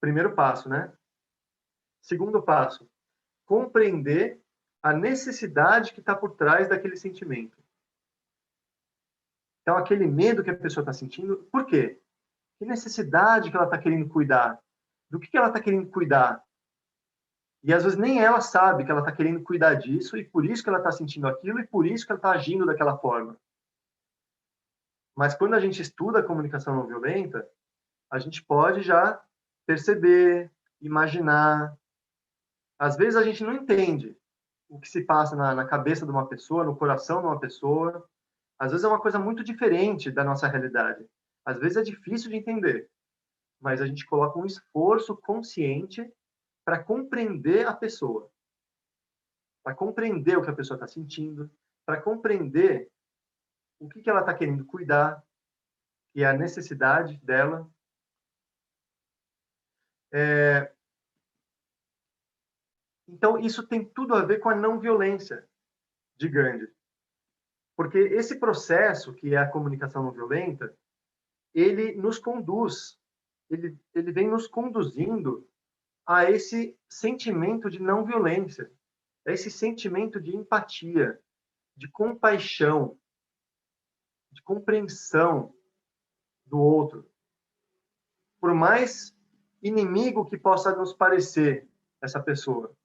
primeiro passo, né? Segundo passo, compreender a necessidade que está por trás daquele sentimento. Então, aquele medo que a pessoa está sentindo, por quê? Que necessidade que ela está querendo cuidar? Do que ela está querendo cuidar? E às vezes nem ela sabe que ela está querendo cuidar disso e por isso que ela está sentindo aquilo e por isso que ela está agindo daquela forma. Mas quando a gente estuda a comunicação não violenta, a gente pode já perceber, imaginar. Às vezes a gente não entende o que se passa na cabeça de uma pessoa, no coração de uma pessoa. Às vezes é uma coisa muito diferente da nossa realidade. Às vezes é difícil de entender. Mas a gente coloca um esforço consciente para compreender a pessoa. Para compreender o que a pessoa está sentindo. Para compreender o que ela está querendo cuidar. E a necessidade dela. Então, isso tem tudo a ver com a não violência de Gandhi. Porque esse processo, que é a comunicação não violenta, ele nos conduz, ele vem nos conduzindo a esse sentimento de não violência, a esse sentimento de empatia, de compaixão, de compreensão do outro. Por mais inimigo que possa nos parecer essa pessoa.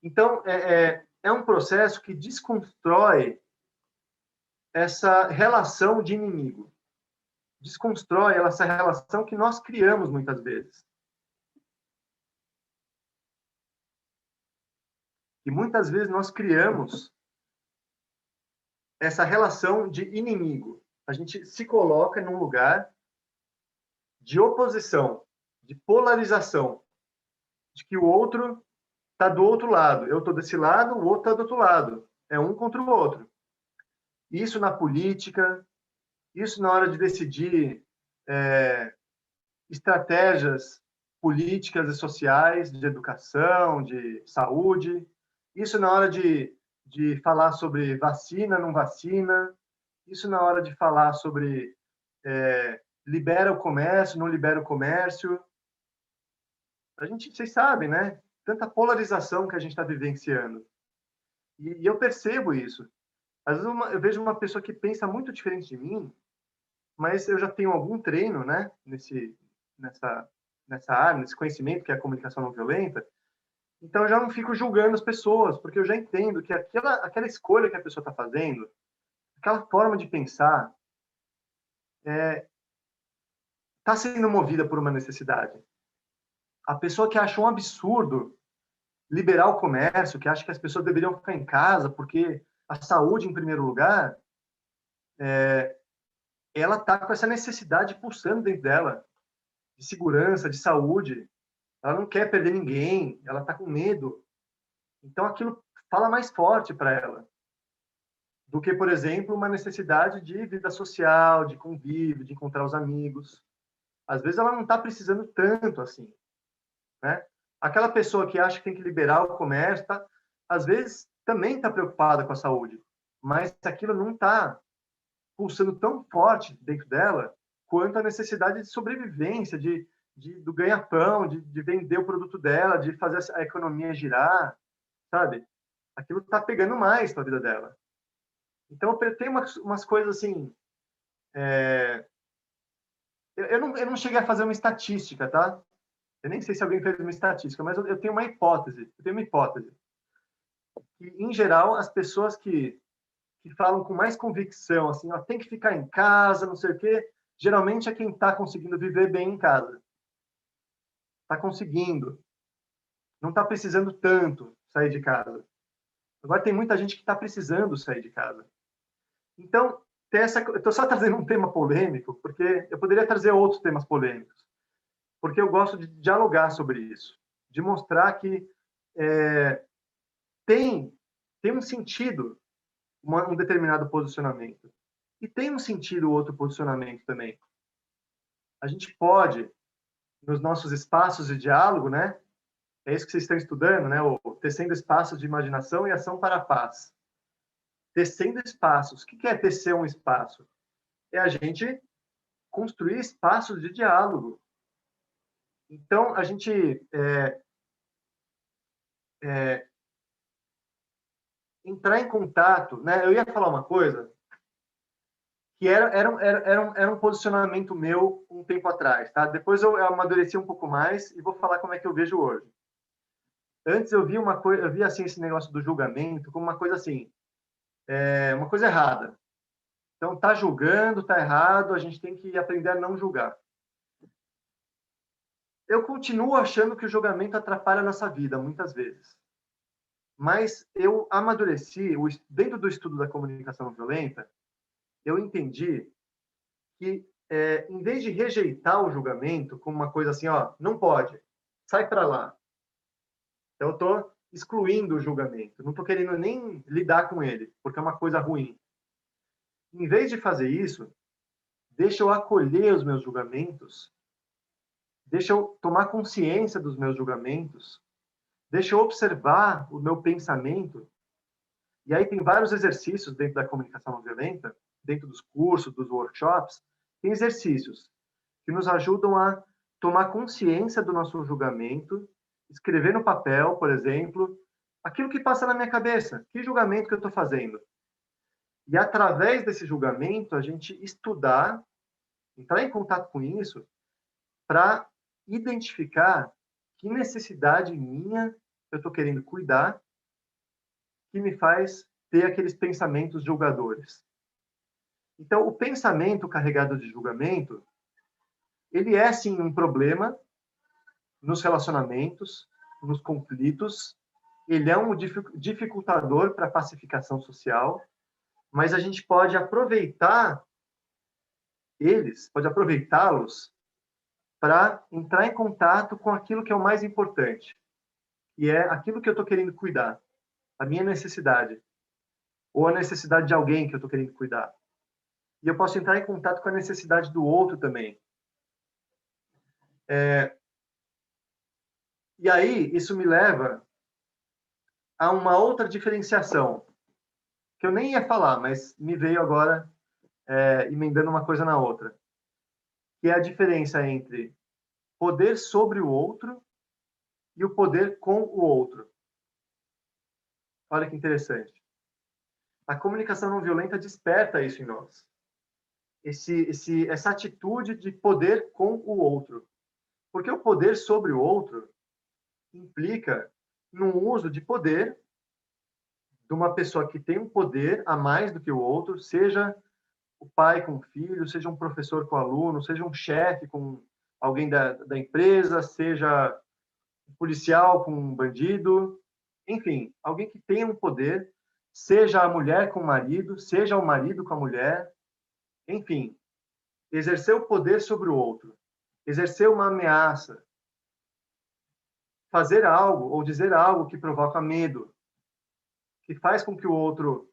Então, é um processo que desconstrói essa relação de inimigo. Desconstrói essa relação que nós criamos muitas vezes. E muitas vezes nós criamos essa relação de inimigo. A gente se coloca num lugar de oposição, de polarização, de que o outro está do outro lado. Eu estou desse lado, o outro está do outro lado. É um contra o outro. Isso na política, isso na hora de decidir estratégias políticas e sociais, de educação, de saúde. Isso na hora de falar sobre vacina, não vacina. Isso na hora de falar sobre libera o comércio, não libera o comércio. Vocês sabem, né? Tanta polarização que a gente está vivenciando. E eu percebo isso. Às vezes eu vejo uma pessoa que pensa muito diferente de mim, mas eu já tenho algum treino, né? Nessa área, nesse conhecimento que é a comunicação não violenta. Então, eu já não fico julgando as pessoas, porque eu já entendo que aquela escolha que a pessoa está fazendo, aquela forma de pensar, está sendo movida por uma necessidade. A pessoa que acha um absurdo liberar o comércio, que acha que as pessoas deveriam ficar em casa porque a saúde em primeiro lugar, ela está com essa necessidade pulsando dentro dela, de segurança, de saúde. Ela não quer perder ninguém, ela está com medo. Então, aquilo fala mais forte para ela do que, por exemplo, uma necessidade de vida social, de convívio, de encontrar os amigos. Às vezes, ela não está precisando tanto assim, né? Aquela pessoa que acha que tem que liberar o comércio, às vezes, também está preocupada com a saúde, mas aquilo não está pulsando tão forte dentro dela quanto a necessidade de sobrevivência, do ganha-pão, de vender o produto dela, de fazer a economia girar, sabe? Aquilo está pegando mais para a vida dela. Então, tem umas coisas assim... Eu não cheguei a fazer uma estatística, tá? Eu nem sei se alguém fez uma estatística, mas eu tenho uma hipótese. Que, em geral, as pessoas que falam com mais convicção, assim, ó, tem que ficar em casa, não sei o quê, geralmente é quem está conseguindo viver bem em casa. Está conseguindo. Não está precisando tanto sair de casa. Agora tem muita gente que está precisando sair de casa. Então, eu estou só trazendo um tema polêmico, porque eu poderia trazer outros temas polêmicos, porque eu gosto de dialogar sobre isso, de mostrar que tem um sentido um determinado posicionamento. E tem um sentido outro posicionamento também. A gente pode, nos nossos espaços de diálogo, né? É isso que vocês estão estudando, né? O tecendo espaços de imaginação e ação para a paz. Tecendo espaços. O que é tecer um espaço? É a gente construir espaços de diálogo. Então, a gente entrar em contato, né? Eu ia falar uma coisa que era um posicionamento meu um tempo atrás, tá? Depois eu amadureci um pouco mais e vou falar como é que eu vejo hoje. Antes eu via assim esse negócio do julgamento como uma coisa assim, uma coisa errada. Então tá julgando, tá errado, a gente tem que aprender a não julgar. Eu continuo achando que o julgamento atrapalha a nossa vida muitas vezes. Mas eu amadureci, dentro do estudo da comunicação não violenta, eu entendi que, em vez de rejeitar o julgamento como uma coisa assim, ó, não pode, sai para lá. Então, eu estou excluindo o julgamento, não estou querendo nem lidar com ele, porque é uma coisa ruim. Em vez de fazer isso, deixa eu acolher os meus julgamentos, deixa eu tomar consciência dos meus julgamentos, deixa eu observar o meu pensamento. E aí tem vários exercícios dentro da comunicação não violenta, dentro dos cursos, dos workshops, tem exercícios que nos ajudam a tomar consciência do nosso julgamento, escrever no papel, por exemplo, aquilo que passa na minha cabeça, que julgamento que eu estou fazendo. E através desse julgamento, a gente estudar, entrar em contato com isso, para identificar que necessidade minha eu estou querendo cuidar que me faz ter aqueles pensamentos julgadores. Então, o pensamento carregado de julgamento, ele é, sim, um problema nos relacionamentos, nos conflitos, ele é um dificultador para a pacificação social, mas a gente pode aproveitar pode aproveitá-los para entrar em contato com aquilo que é o mais importante, e é aquilo que eu estou querendo cuidar, a minha necessidade, ou a necessidade de alguém que eu estou querendo cuidar. E eu posso entrar em contato com a necessidade do outro também. E aí, isso me leva a uma outra diferenciação, que eu nem ia falar, mas me veio agora emendando uma coisa na outra, que é a diferença entre poder sobre o outro e o poder com o outro. Olha que interessante. A comunicação não violenta desperta isso em nós. Essa atitude de poder com o outro. Porque o poder sobre o outro implica num uso de poder de uma pessoa que tem um poder a mais do que o outro, seja o pai com o filho, seja um professor com o aluno, seja um chefe com alguém da empresa, seja um policial com um bandido, enfim, alguém que tenha um poder, seja a mulher com o marido, seja o marido com a mulher, enfim, exercer o poder sobre o outro, exercer uma ameaça, fazer algo ou dizer algo que provoca medo, que faz com que o outro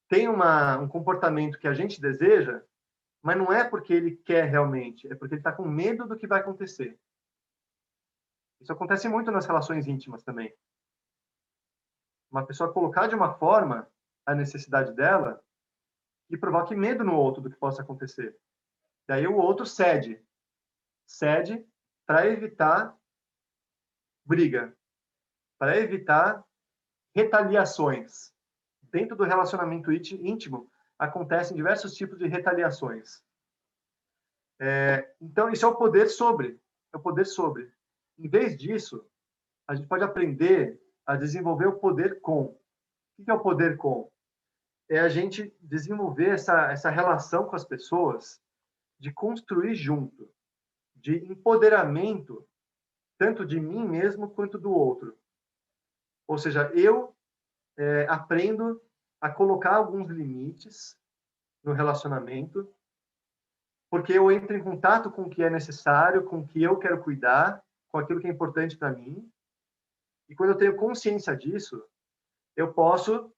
tenha um comportamento que a gente deseja, mas não é porque ele quer realmente, é porque ele está com medo do que vai acontecer. Isso acontece muito nas relações íntimas também. Uma pessoa colocar de uma forma a necessidade dela e provoque medo no outro do que possa acontecer. Daí o outro cede para evitar briga, para evitar retaliações. Dentro do relacionamento íntimo, acontecem diversos tipos de retaliações. Então, isso é o poder sobre. É o poder sobre. Em vez disso, a gente pode aprender a desenvolver o poder com. O que é o poder com? É a gente desenvolver essa relação com as pessoas, de construir junto, de empoderamento, tanto de mim mesmo quanto do outro. Ou seja, eu aprendo a colocar alguns limites no relacionamento, porque eu entro em contato com o que é necessário, com o que eu quero cuidar, com aquilo que é importante para mim. E quando eu tenho consciência disso, eu posso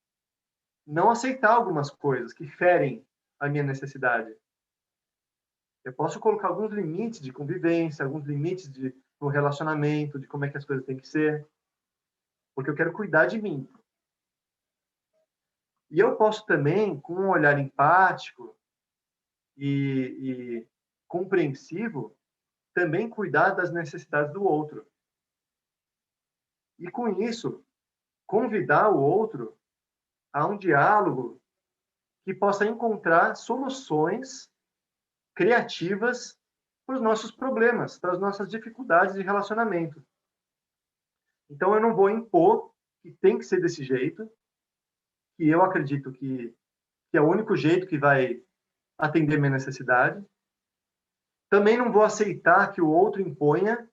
não aceitar algumas coisas que ferem a minha necessidade. Eu posso colocar alguns limites de convivência, alguns limites no relacionamento, de como é que as coisas têm que ser, porque eu quero cuidar de mim. E eu posso também, com um olhar empático e compreensivo, também cuidar das necessidades do outro. E com isso, convidar o outro a um diálogo que possa encontrar soluções criativas para os nossos problemas, para as nossas dificuldades de relacionamento. Então, eu não vou impor que tem que ser desse jeito, que eu acredito que é o único jeito que vai atender minha necessidade. Também não vou aceitar que o outro imponha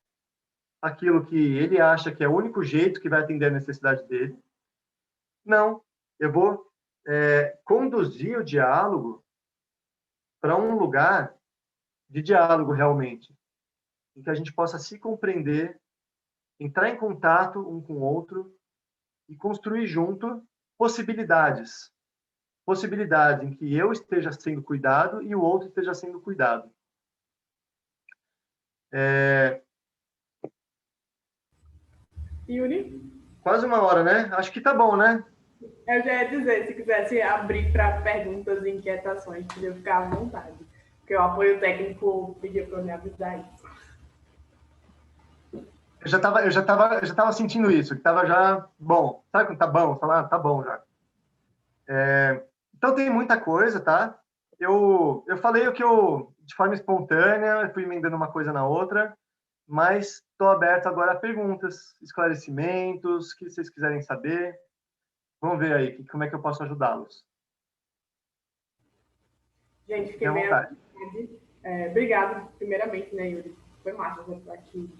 aquilo que ele acha que é o único jeito que vai atender a necessidade dele. Não, eu vou conduzir o diálogo para um lugar de diálogo realmente, em que a gente possa se compreender, entrar em contato um com o outro e construir junto possibilidades em que eu esteja sendo cuidado e o outro esteja sendo cuidado. Yuri? Quase uma hora, né? Acho que tá bom, né? Eu já ia dizer, se quisesse abrir para perguntas e inquietações, podia ficar à vontade. Porque o apoio técnico pediu para eu me avisar isso. Eu já tava sentindo isso, que tava já bom. Sabe quando tá bom? Falar, tá bom já. Então tem muita coisa, tá? Eu falei o que eu, de forma espontânea, fui emendando uma coisa na outra, mas estou aberto agora a perguntas, esclarecimentos, o que vocês quiserem saber. Vamos ver aí como é que eu posso ajudá-los. Gente, Fiquem fiquei à bem à vontade. vontade. Obrigada, primeiramente, né, Yuri? Foi massa eu estar aqui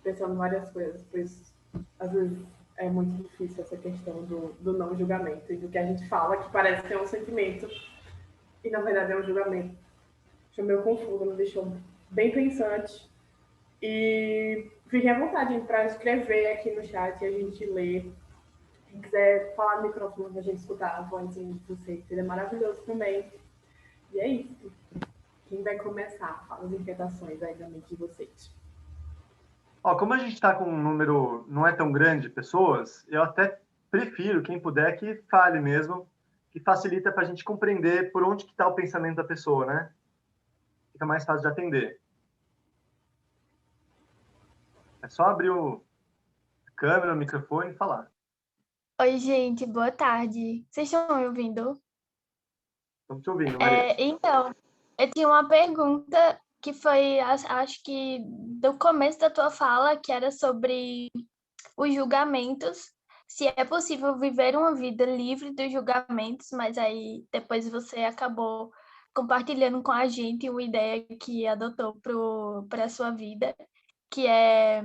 pensando em várias coisas, pois às vezes é muito difícil essa questão do não julgamento e do que a gente fala, que parece ser um sentimento e na verdade é um julgamento. Deixou meio confuso, me deixou bem pensante. E fiquem à vontade para escrever aqui no chat e a gente lê. Quem quiser falar no microfone para a gente escutar a vozinha de vocês, seria maravilhoso também. E é isso. Quem vai começar? Fala as inquietações aí da mente de vocês. Como a gente está com um número não é tão grande de pessoas, eu até prefiro, quem puder, que fale mesmo, que facilita para a gente compreender por onde que está o pensamento da pessoa, né? Fica mais fácil de atender. É só abrir a câmera, o microfone e falar. Oi, gente, boa tarde. Vocês estão me ouvindo? Estamos te ouvindo, Maria. Então, eu tinha uma pergunta que foi, acho que do começo da tua fala, que era sobre os julgamentos. Se é possível viver uma vida livre dos julgamentos, mas aí depois você acabou compartilhando com a gente uma ideia que adotou para a sua vida, que é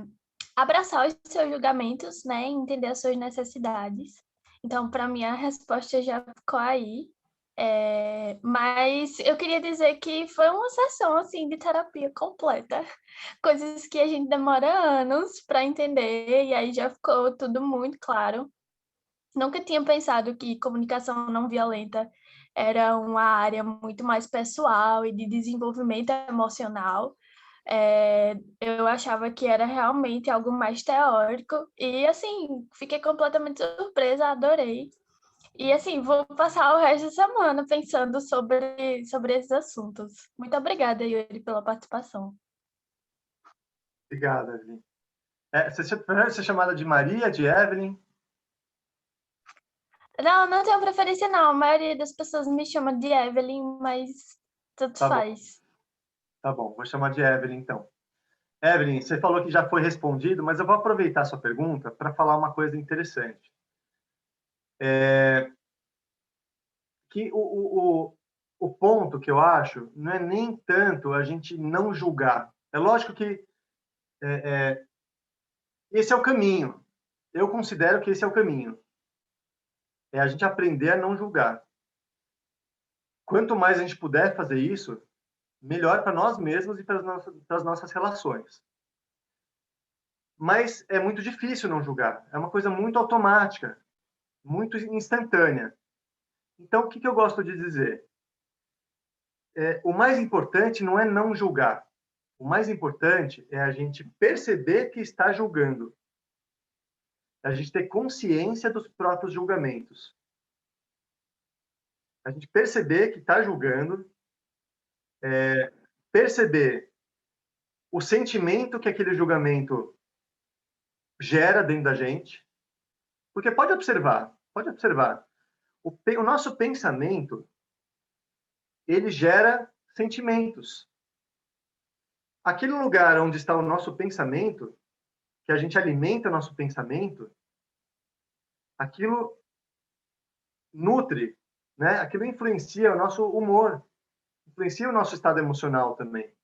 abraçar os seus julgamentos, né, e entender as suas necessidades. Então, para mim, a resposta já ficou aí. Mas eu queria dizer que foi uma sessão, assim, de terapia completa. Coisas que a gente demora anos para entender, e aí já ficou tudo muito claro. Nunca tinha pensado que comunicação não violenta era uma área muito mais pessoal e de desenvolvimento emocional. Eu achava que era realmente algo mais teórico e, assim, fiquei completamente surpresa, adorei. E, assim, vou passar o resto da semana pensando sobre esses assuntos. Muito obrigada, Yuri, pela participação. Obrigado, Evelyn. Você prefere ser chamada de Maria, de Evelyn? Não tenho preferência, não. A maioria das pessoas me chama de Evelyn, mas tanto faz. Tá bom, vou chamar de Evelyn, então. Evelyn, você falou que já foi respondido, mas eu vou aproveitar a sua pergunta para falar uma coisa interessante. Que o ponto que eu acho não é nem tanto a gente não julgar. É lógico que esse é o caminho. Eu considero que esse é o caminho. É a gente aprender a não julgar. Quanto mais a gente puder fazer isso, melhor para nós mesmos e para as nossas relações. Mas é muito difícil não julgar. É uma coisa muito automática, muito instantânea. Então, o que eu gosto de dizer? O mais importante não é não julgar. O mais importante é a gente perceber que está julgando. A gente ter consciência dos próprios julgamentos. A gente perceber que está julgando, perceber o sentimento que aquele julgamento gera dentro da gente. Porque pode observar. O nosso pensamento, ele gera sentimentos. Aquele lugar onde está o nosso pensamento, que a gente alimenta o nosso pensamento, aquilo nutre, né? Aquilo influencia o nosso humor, influencia o nosso estado emocional também.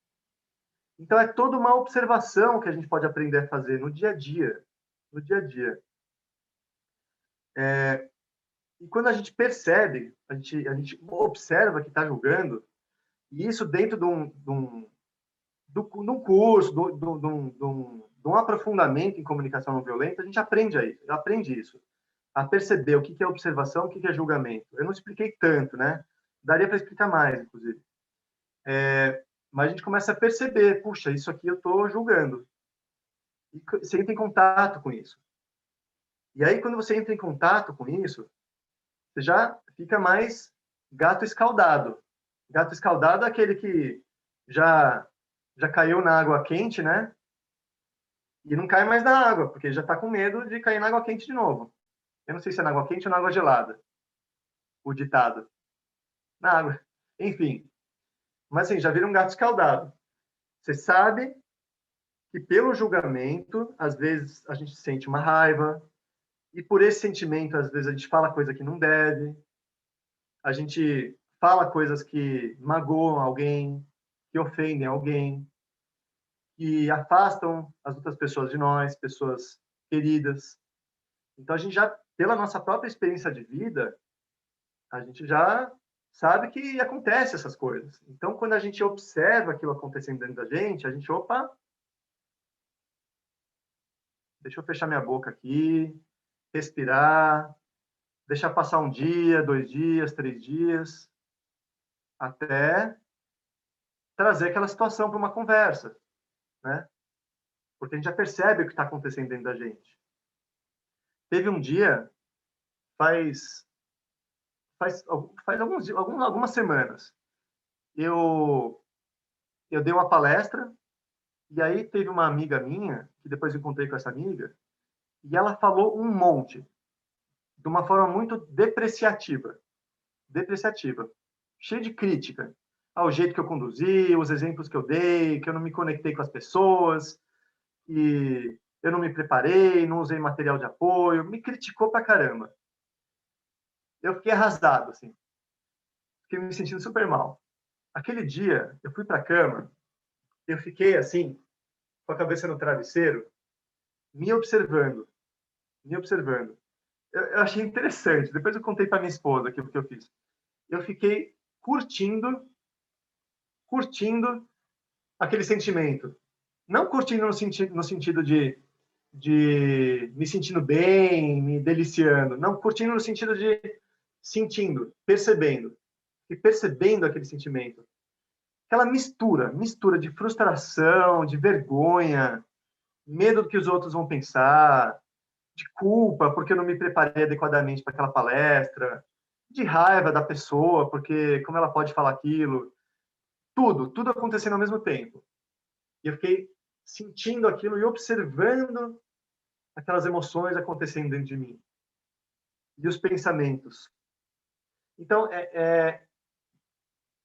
Então, é toda uma observação que a gente pode aprender a fazer no dia a dia. No dia a dia. E quando a gente percebe, a gente observa que está julgando, e isso dentro de um curso, de um aprofundamento em comunicação não violenta, a gente aprende isso. A perceber o que é observação, o que é julgamento. Eu não expliquei tanto, né? Daria para explicar mais, inclusive. Mas a gente começa a perceber, puxa, isso aqui eu estou julgando. E você entra em contato com isso. E aí, quando você entra em contato com isso, você já fica mais gato escaldado. Gato escaldado é aquele que já caiu na água quente, né? E não cai mais na água, porque já está com medo de cair na água quente de novo. Eu não sei se é na água quente ou na água gelada. O ditado. Na água. Enfim. Mas assim, já vira um gato escaldado. Você sabe que pelo julgamento, às vezes a gente sente uma raiva, e por esse sentimento, às vezes a gente fala coisa que não deve, a gente fala coisas que magoam alguém, que ofendem alguém, que afastam as outras pessoas de nós, pessoas queridas. Então, a gente já, pela nossa própria experiência de vida, a gente já sabe que acontece essas coisas. Então, quando a gente observa aquilo acontecendo dentro da gente, opa, deixa eu fechar minha boca aqui, respirar, deixar passar um dia, 2 dias, 3 dias, até trazer aquela situação para uma conversa, né? Porque a gente já percebe o que está acontecendo dentro da gente. Teve um dia, faz algumas semanas, eu dei uma palestra, e aí teve uma amiga minha, que depois eu encontrei com essa amiga, e ela falou um monte, de uma forma muito depreciativa, cheia de crítica ao jeito que eu conduzi, os exemplos que eu dei, que eu não me conectei com as pessoas, que eu não me preparei, não usei material de apoio, me criticou pra caramba. Eu fiquei arrasado, assim. Fiquei me sentindo super mal. Aquele dia, eu fui pra cama, eu fiquei assim, com a cabeça no travesseiro, me observando. Eu achei interessante. Depois eu contei para minha esposa aquilo que eu fiz. Eu fiquei curtindo aquele sentimento. Não curtindo no sentido de me sentindo bem, me deliciando. Não, curtindo no sentido de sentindo, percebendo. E percebendo aquele sentimento. Aquela mistura de frustração, de vergonha, medo do que os outros vão pensar, de culpa porque eu não me preparei adequadamente para aquela palestra, de raiva da pessoa porque como ela pode falar aquilo, tudo acontecendo ao mesmo tempo. E eu fiquei sentindo aquilo e observando aquelas emoções acontecendo dentro de mim e os pensamentos. Então,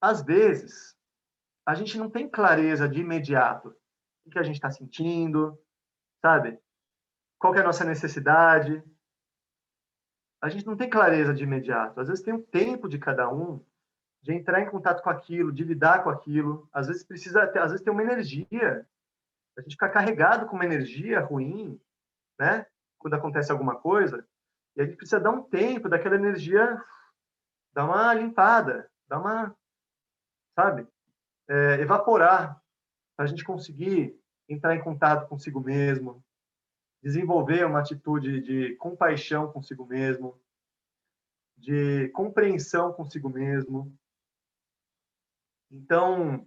às vezes a gente não tem clareza de imediato o que a gente está sentindo, sabe? Qual que é a nossa necessidade? A gente não tem clareza de imediato. Às vezes tem um tempo de cada um de entrar em contato com aquilo, de lidar com aquilo. Às vezes às vezes tem uma energia. A gente fica carregado com uma energia ruim, né? Quando acontece alguma coisa, e a gente precisa dar um tempo daquela energia, dar uma limpada, dar uma, sabe? Evaporar, para a gente conseguir entrar em contato consigo mesmo, desenvolver uma atitude de compaixão consigo mesmo, de compreensão consigo mesmo. Então,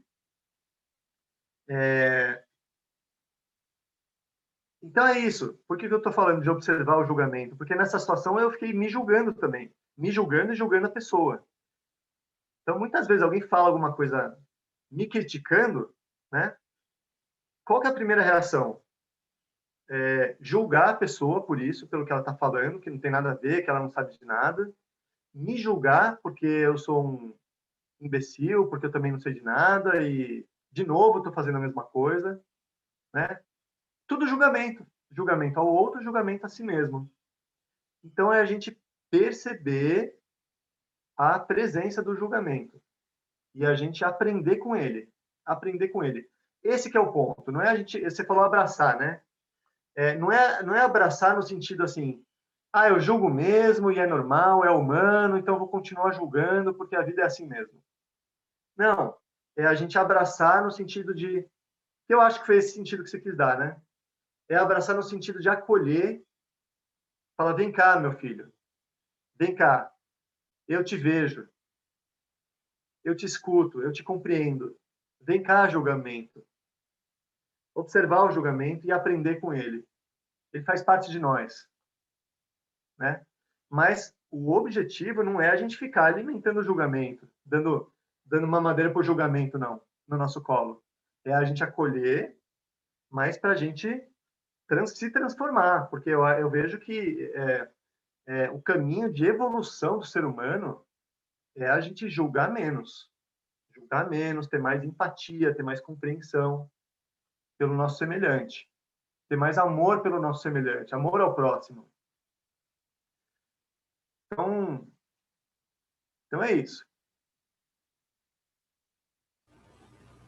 então é isso. Por que eu estou falando de observar o julgamento? Porque nessa situação eu fiquei me julgando também, me julgando e julgando a pessoa. Então, muitas vezes alguém fala alguma coisa me criticando, né? Qual que é a primeira reação? Julgar a pessoa por isso, pelo que ela está falando, que não tem nada a ver, que ela não sabe de nada. Me julgar porque eu sou um imbecil, porque eu também não sei de nada e, de novo, estou fazendo a mesma coisa, né? Tudo julgamento. Julgamento ao outro, julgamento a si mesmo. Então, é a gente perceber a presença do julgamento e a gente aprender com ele. Aprender com ele. Esse que é o ponto. Não é a gente... Você falou abraçar, né? Não é abraçar no sentido assim, eu julgo mesmo e é normal, é humano, então eu vou continuar julgando porque a vida é assim mesmo. Não. É a gente abraçar no sentido de... Eu acho que foi esse sentido que você quis dar, né? É abraçar no sentido de acolher, falar, vem cá, meu filho, vem cá, eu te vejo, eu te escuto, eu te compreendo, vem cá, julgamento. Observar o julgamento e aprender com ele. Ele faz parte de nós, né? Mas o objetivo não é a gente ficar alimentando o julgamento, dando mamadeira para o julgamento, não, no nosso colo. É a gente acolher, mas para a gente se transformar, porque eu vejo que o caminho de evolução do ser humano é a gente julgar menos, ter mais empatia, ter mais compreensão. pelo nosso semelhante, ter mais amor pelo nosso semelhante, amor ao próximo. Então é isso.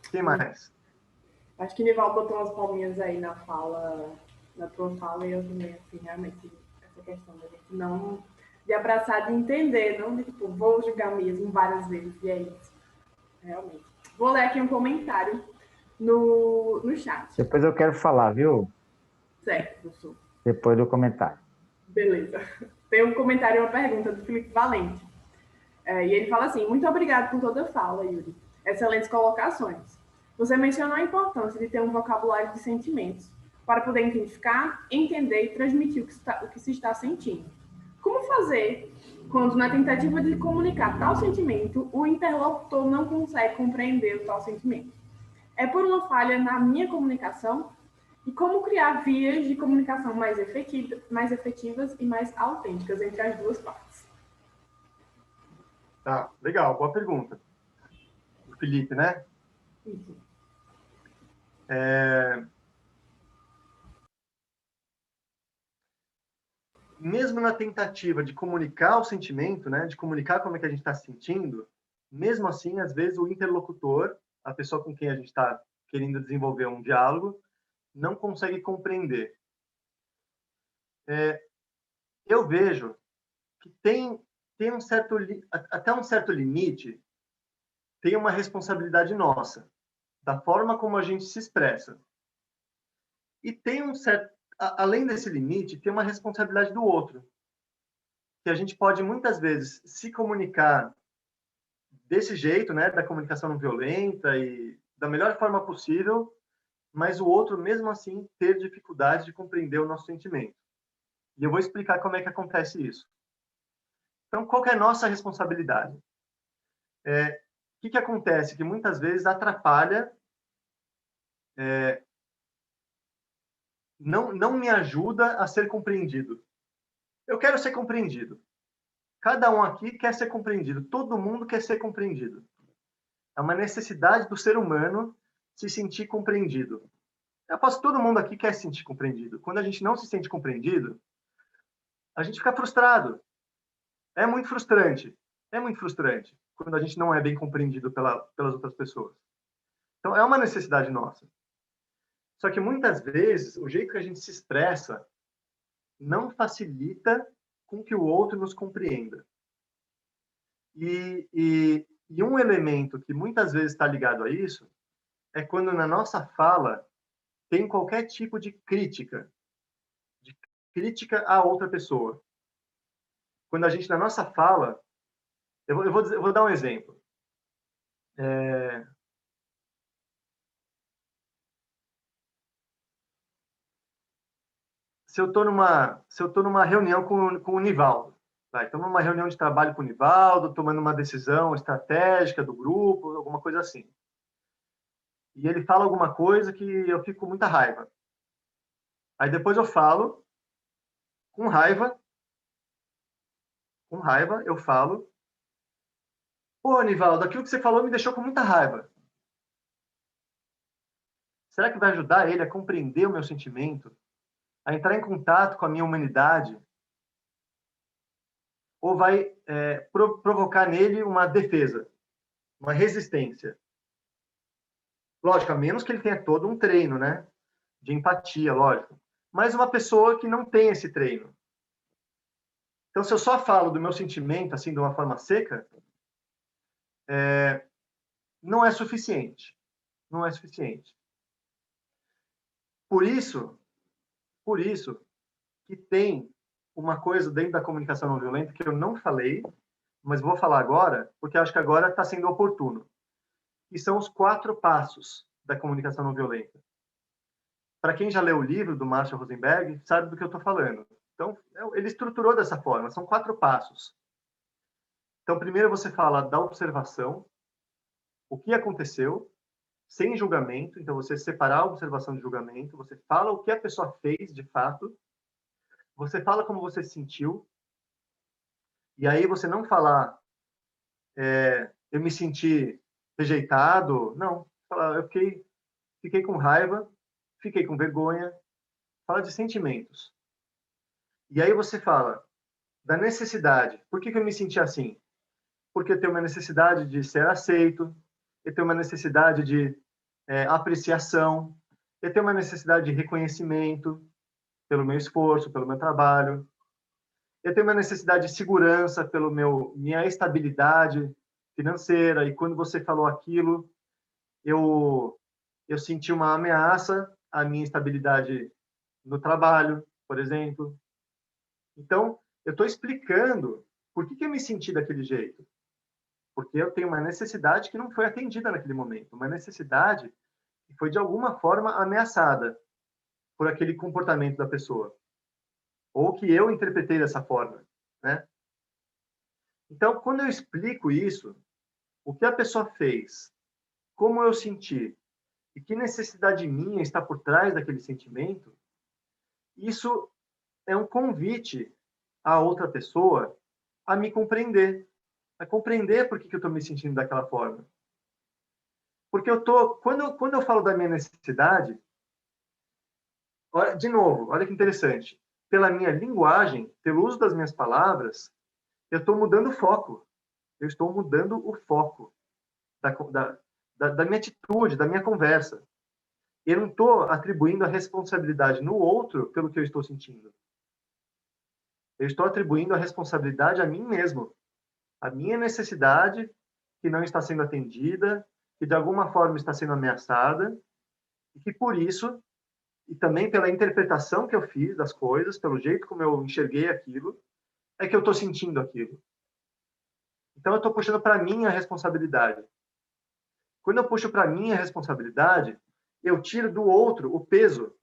Quem mais? Acho que Nival botou umas palminhas aí na tua fala, e eu também, assim, realmente, essa questão da gente não, de abraçar, de entender, não de, tipo, vou julgar mesmo várias vezes, e é isso, realmente. Vou ler aqui um comentário no chat. Depois eu quero falar, viu? Certo, professor. Depois do comentário. Beleza. Tem um comentário e uma pergunta do Felipe Valente. E ele fala assim: muito obrigado por toda a fala, Yuri. Excelentes colocações. Você mencionou a importância de ter um vocabulário de sentimentos para poder identificar, entender e transmitir o que se está sentindo. Como fazer quando, na tentativa de comunicar tal sentimento, o interlocutor não consegue compreender o tal sentimento? É por uma falha na minha comunicação? E como criar vias de comunicação mais efetivas e mais autênticas entre as duas partes? Tá, legal, boa pergunta. O Felipe, né? Isso. Mesmo na tentativa de comunicar o sentimento, né, de comunicar como é que a gente está se sentindo, mesmo assim, às vezes o interlocutor, a pessoa com quem a gente está querendo desenvolver um diálogo, não consegue compreender. Eu vejo que tem até um certo limite, tem uma responsabilidade nossa, da forma como a gente se expressa. E tem além desse limite, tem uma responsabilidade do outro, que a gente pode muitas vezes se comunicar desse jeito, né, da comunicação não violenta e da melhor forma possível, mas o outro, mesmo assim, ter dificuldade de compreender o nosso sentimento. E eu vou explicar como é que acontece isso. Então, qual que é a nossa responsabilidade? O que acontece? Que muitas vezes atrapalha, não me ajuda a ser compreendido. Eu quero ser compreendido. Cada um aqui quer ser compreendido. Todo mundo quer ser compreendido. É uma necessidade do ser humano se sentir compreendido. Eu aposto que todo mundo aqui quer se sentir compreendido. Quando a gente não se sente compreendido, a gente fica frustrado. É muito frustrante. É muito frustrante quando a gente não é bem compreendido pelas outras pessoas. Então, é uma necessidade nossa. Só que muitas vezes, o jeito que a gente se expressa não facilita com que o outro nos compreenda. E um elemento que muitas vezes está ligado a isso é quando na nossa fala tem qualquer tipo de crítica à outra pessoa. Quando a gente, na nossa fala, eu vou dar um exemplo. Se eu estou numa reunião com o Nivaldo, tá? Então, numa reunião de trabalho com o Nivaldo, tomando uma decisão estratégica do grupo, alguma coisa assim. E ele fala alguma coisa que eu fico com muita raiva. Aí depois eu falo, com raiva, eu falo: pô, Nivaldo, aquilo que você falou me deixou com muita raiva. Será que vai ajudar ele a compreender o meu sentimento? A entrar em contato com a minha humanidade? Ou vai provocar nele uma defesa, uma resistência? Lógico, a menos que ele tenha todo um treino, né? De empatia, lógico. Mas uma pessoa que não tem esse treino. Então, se eu só falo do meu sentimento, assim, de uma forma seca, não é suficiente. Não é suficiente. Por isso que tem uma coisa dentro da comunicação não violenta que eu não falei, mas vou falar agora, porque acho que agora está sendo oportuno. E são os 4 passos da comunicação não violenta. Para quem já leu o livro do Marshall Rosenberg, sabe do que eu estou falando. Então, ele estruturou dessa forma, são 4 passos. Então, primeiro você fala da observação, o que aconteceu, sem julgamento. Então, você separar a observação de julgamento, você fala o que a pessoa fez de fato, você fala como você se sentiu, e aí você não falar eu me senti rejeitado, não. Eu fiquei com raiva fiquei com vergonha. Fala de sentimentos. E aí você fala da necessidade. Por que eu me senti assim? Porque eu tenho uma necessidade de ser aceito, eu tenho uma necessidade de apreciação, eu tenho uma necessidade de reconhecimento pelo meu esforço, pelo meu trabalho, eu tenho uma necessidade de segurança pelo minha estabilidade financeira, e quando você falou aquilo, eu senti uma ameaça à minha estabilidade no trabalho, por exemplo. Então, eu estou explicando por que eu me senti daquele jeito. Porque eu tenho uma necessidade que não foi atendida naquele momento, uma necessidade que foi de alguma forma ameaçada por aquele comportamento da pessoa, ou que eu interpretei dessa forma, né? Então, quando eu explico isso, o que a pessoa fez, como eu senti e que necessidade minha está por trás daquele sentimento, isso é um convite à outra pessoa a me compreender, a compreender por que eu estou me sentindo daquela forma. Porque quando eu falo da minha necessidade, de novo, olha que interessante, pela minha linguagem, pelo uso das minhas palavras, eu estou mudando o foco. Eu estou mudando o foco da minha atitude, da minha conversa. Eu não estou atribuindo a responsabilidade no outro pelo que eu estou sentindo. Eu estou atribuindo a responsabilidade a mim mesmo. A minha necessidade que não está sendo atendida, que de alguma forma está sendo ameaçada, e que por isso, e também pela interpretação que eu fiz das coisas, pelo jeito como eu enxerguei aquilo, é que eu estou sentindo aquilo. Então eu estou puxando para mim a responsabilidade. Quando eu puxo para mim a responsabilidade, eu tiro do outro o peso.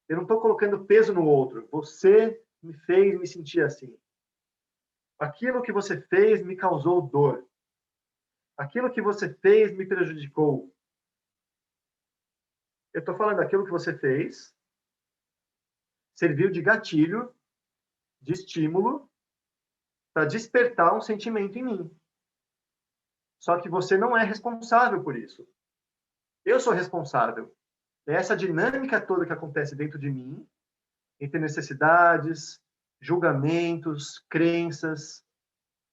Eu não estou colocando peso no outro. Você me fez me sentir assim. Aquilo que você fez me causou dor. Aquilo que você fez me prejudicou. Eu estou falando aquilo que você fez serviu de gatilho, de estímulo, para despertar um sentimento em mim. Só que você não é responsável por isso. Eu sou responsável. É essa dinâmica toda que acontece dentro de mim, entre necessidades, julgamentos, crenças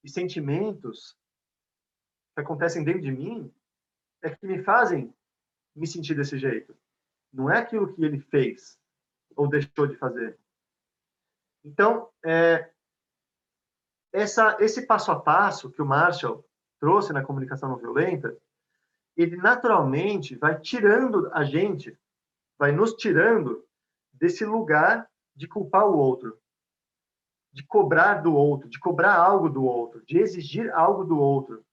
e sentimentos que acontecem dentro de mim, é que me fazem me sentir desse jeito. Não é aquilo que ele fez ou deixou de fazer. Então, esse passo a passo que o Marshall trouxe na comunicação não violenta, ele naturalmente vai tirando a gente, vai nos tirando desse lugar de culpar o outro, de cobrar do outro, de cobrar algo do outro, de exigir algo do outro,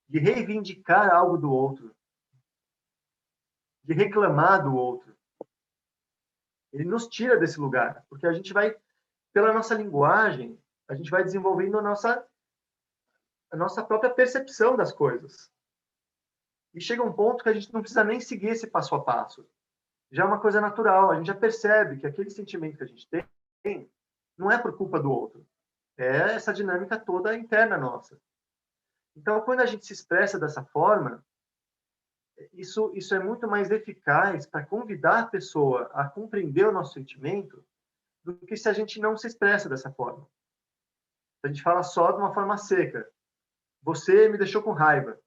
de reivindicar algo do outro, de reclamar do outro. Ele nos tira desse lugar, porque a gente vai, pela nossa linguagem, a gente vai desenvolvendo a nossa própria percepção das coisas. E chega um ponto que a gente não precisa nem seguir esse passo a passo. Já é uma coisa natural, a gente já percebe que aquele sentimento que a gente tem não é por culpa do outro. É essa dinâmica toda interna nossa. Então, quando a gente se expressa dessa forma, isso é muito mais eficaz para convidar a pessoa a compreender o nosso sentimento do que se a gente não se expressa dessa forma. A gente fala só de uma forma seca. Você me deixou com raiva.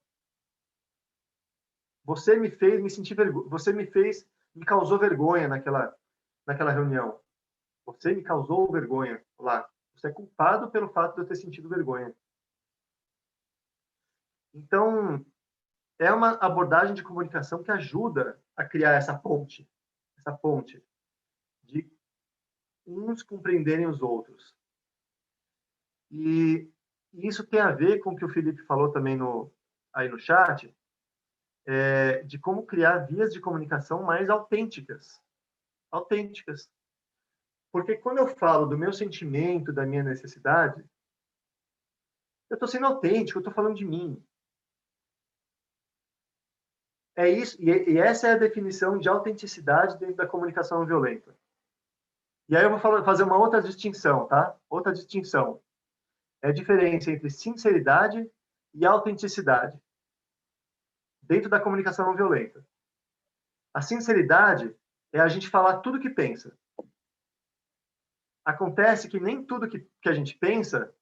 Você me fez me sentir vergonha. Você me causou vergonha naquela reunião. Você me causou vergonha lá. Você é culpado pelo fato de eu ter sentido vergonha. Então, é uma abordagem de comunicação que ajuda a criar essa ponte de uns compreenderem os outros. E isso tem a ver com o que o Felipe falou também aí no chat, de como criar vias de comunicação mais autênticas. Autênticas. Porque quando eu falo do meu sentimento, da minha necessidade, eu estou sendo autêntico, eu estou falando de mim. É isso, e essa é a definição de autenticidade dentro da comunicação não violenta. E aí eu vou fazer uma outra distinção, tá? Outra distinção. É a diferença entre sinceridade e autenticidade dentro da comunicação não violenta. A sinceridade é a gente falar tudo que pensa. Acontece que nem tudo que a gente pensa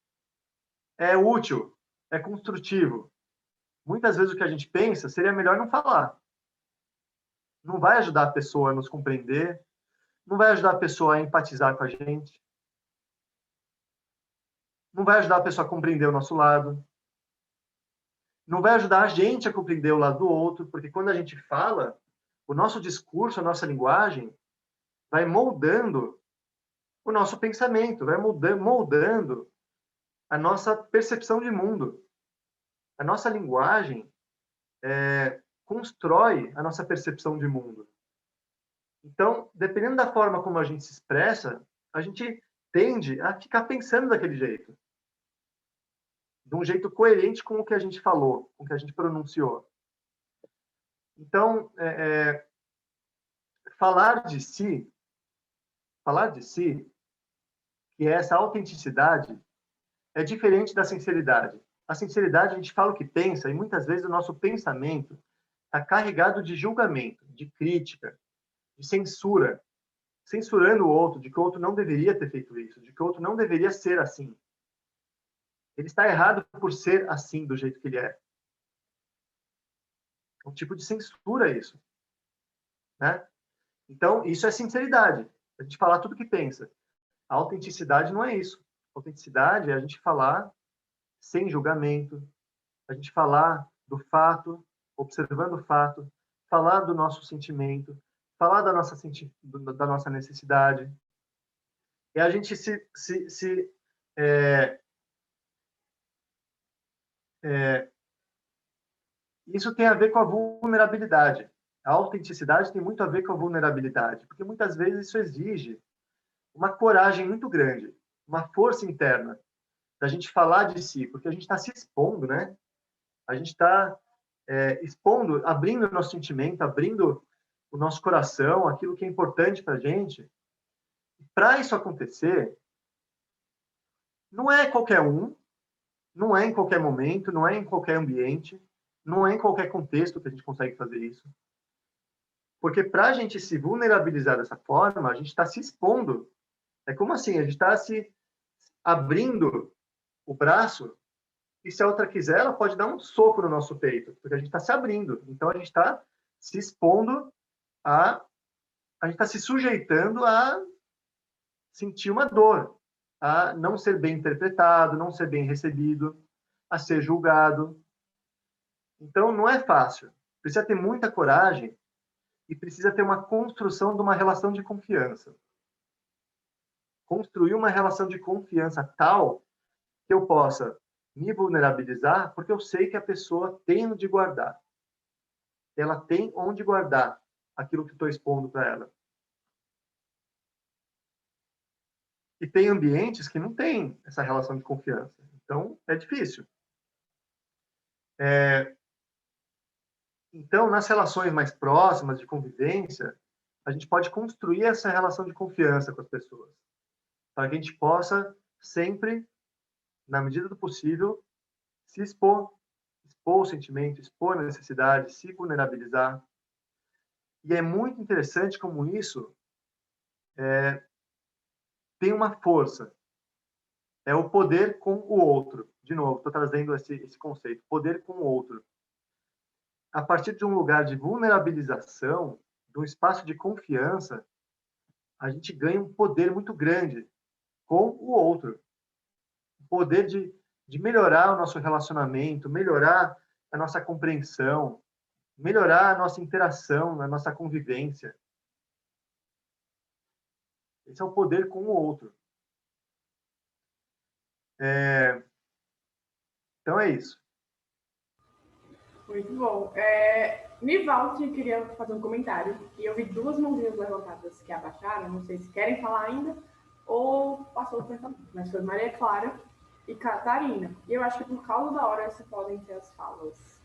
é útil, é construtivo. Muitas vezes o que a gente pensa seria melhor não falar. Não vai ajudar a pessoa a nos compreender, não vai ajudar a pessoa a empatizar com a gente, não vai ajudar a pessoa a compreender o nosso lado, não vai ajudar a gente a compreender o lado do outro, porque quando a gente fala, o nosso discurso, a nossa linguagem vai moldando o nosso pensamento, vai moldando a nossa percepção de mundo. A nossa linguagem constrói a nossa percepção de mundo. Então, dependendo da forma como a gente se expressa, a gente tende a ficar pensando daquele jeito. De um jeito coerente com o que a gente falou, com o que a gente pronunciou. Então, falar de si, que é essa autenticidade, é diferente da sinceridade. A sinceridade, a gente fala o que pensa, e muitas vezes o nosso pensamento está carregado de julgamento, de crítica, de censura, censurando o outro, de que o outro não deveria ter feito isso, de que o outro não deveria ser assim. Ele está errado por ser assim, do jeito que ele é. É um tipo de censura isso. Né? Então, isso é sinceridade. A gente falar tudo o que pensa. A autenticidade não é isso. A autenticidade é a gente falar sem julgamento, a gente falar do fato, observando o fato, falar do nosso sentimento, falar da nossa necessidade. E a gente isso tem a ver com a vulnerabilidade. A autenticidade tem muito a ver com a vulnerabilidade, porque muitas vezes isso exige uma coragem muito grande, uma força interna da gente falar de si, porque a gente está se expondo, né? A gente está expondo, abrindo o nosso sentimento, abrindo o nosso coração, aquilo que é importante para a gente. Para isso acontecer, não é qualquer um, não é em qualquer momento, não é em qualquer ambiente, não é em qualquer contexto que a gente consegue fazer isso. Porque para a gente se vulnerabilizar dessa forma, a gente está se expondo. É como assim? A gente está se abrindo o braço e se a outra quiser, ela pode dar um soco no nosso peito, porque a gente está se abrindo. Então, a gente está se expondo a gente está se sujeitando a sentir uma dor, a não ser bem interpretado, não ser bem recebido, a ser julgado. Então, não é fácil. Precisa ter muita coragem e precisa ter uma construção de uma relação de confiança. Construir uma relação de confiança tal que eu possa me vulnerabilizar, porque eu sei que a pessoa tem onde guardar. Ela tem onde guardar aquilo que estou expondo para ela. E tem ambientes que não tem essa relação de confiança. Então, é difícil. Então, nas relações mais próximas de convivência, a gente pode construir essa relação de confiança com as pessoas, para que a gente possa sempre, na medida do possível, se expor o sentimento, expor a necessidade, se vulnerabilizar. E é muito interessante como isso tem uma força. É o poder com o outro. De novo, estou trazendo esse conceito, poder com o outro. A partir de um lugar de vulnerabilização, de um espaço de confiança, a gente ganha um poder muito grande com o outro. O poder de melhorar o nosso relacionamento, melhorar a nossa compreensão, melhorar a nossa interação, a nossa convivência. Esse é o poder com o outro. Então é isso. Muito bom. Nivaldi queria fazer um comentário. E eu vi duas mãozinhas levantadas que abaixaram. Não sei se querem falar ainda ou passou o pensamento. Mas foi Maria Clara e Catarina. E eu acho que por causa da hora você podem ter as falas,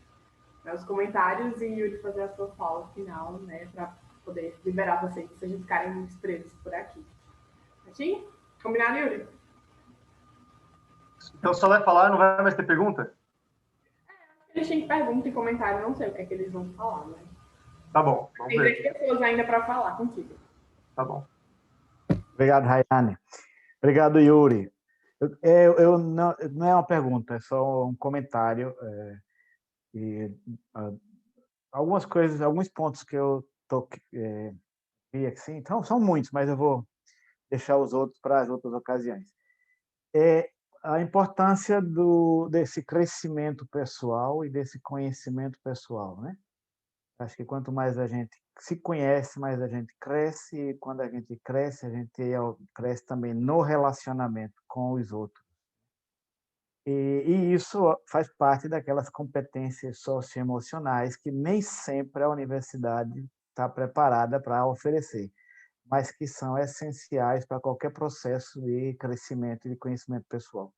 né, os comentários, e Yuri fazer a sua fala final, né, para poder liberar vocês, se a gente ficarem muito presos por aqui. Certinho? Combinado, Yuri? Então só vai falar, não vai mais ter pergunta? Eles têm pergunta e comentário, não sei o que é que eles vão falar, né? Tá bom, vamos Tem ver. 3 pessoas ainda para falar contigo. Tá bom. Obrigado, Rayane. Obrigado, Yuri. Não é uma pergunta, é só um comentário. E, algumas coisas, alguns pontos que eu vi aqui, então, são muitos, mas eu vou deixar os outros para as outras ocasiões. A importância desse crescimento pessoal e desse conhecimento pessoal, né? Acho que quanto mais a gente se conhece, mais a gente cresce, e quando a gente cresce, a gente cresce também no relacionamento com os outros. E isso faz parte daquelas competências socioemocionais que nem sempre a universidade está preparada para oferecer, mas que são essenciais para qualquer processo de crescimento e de conhecimento pessoal.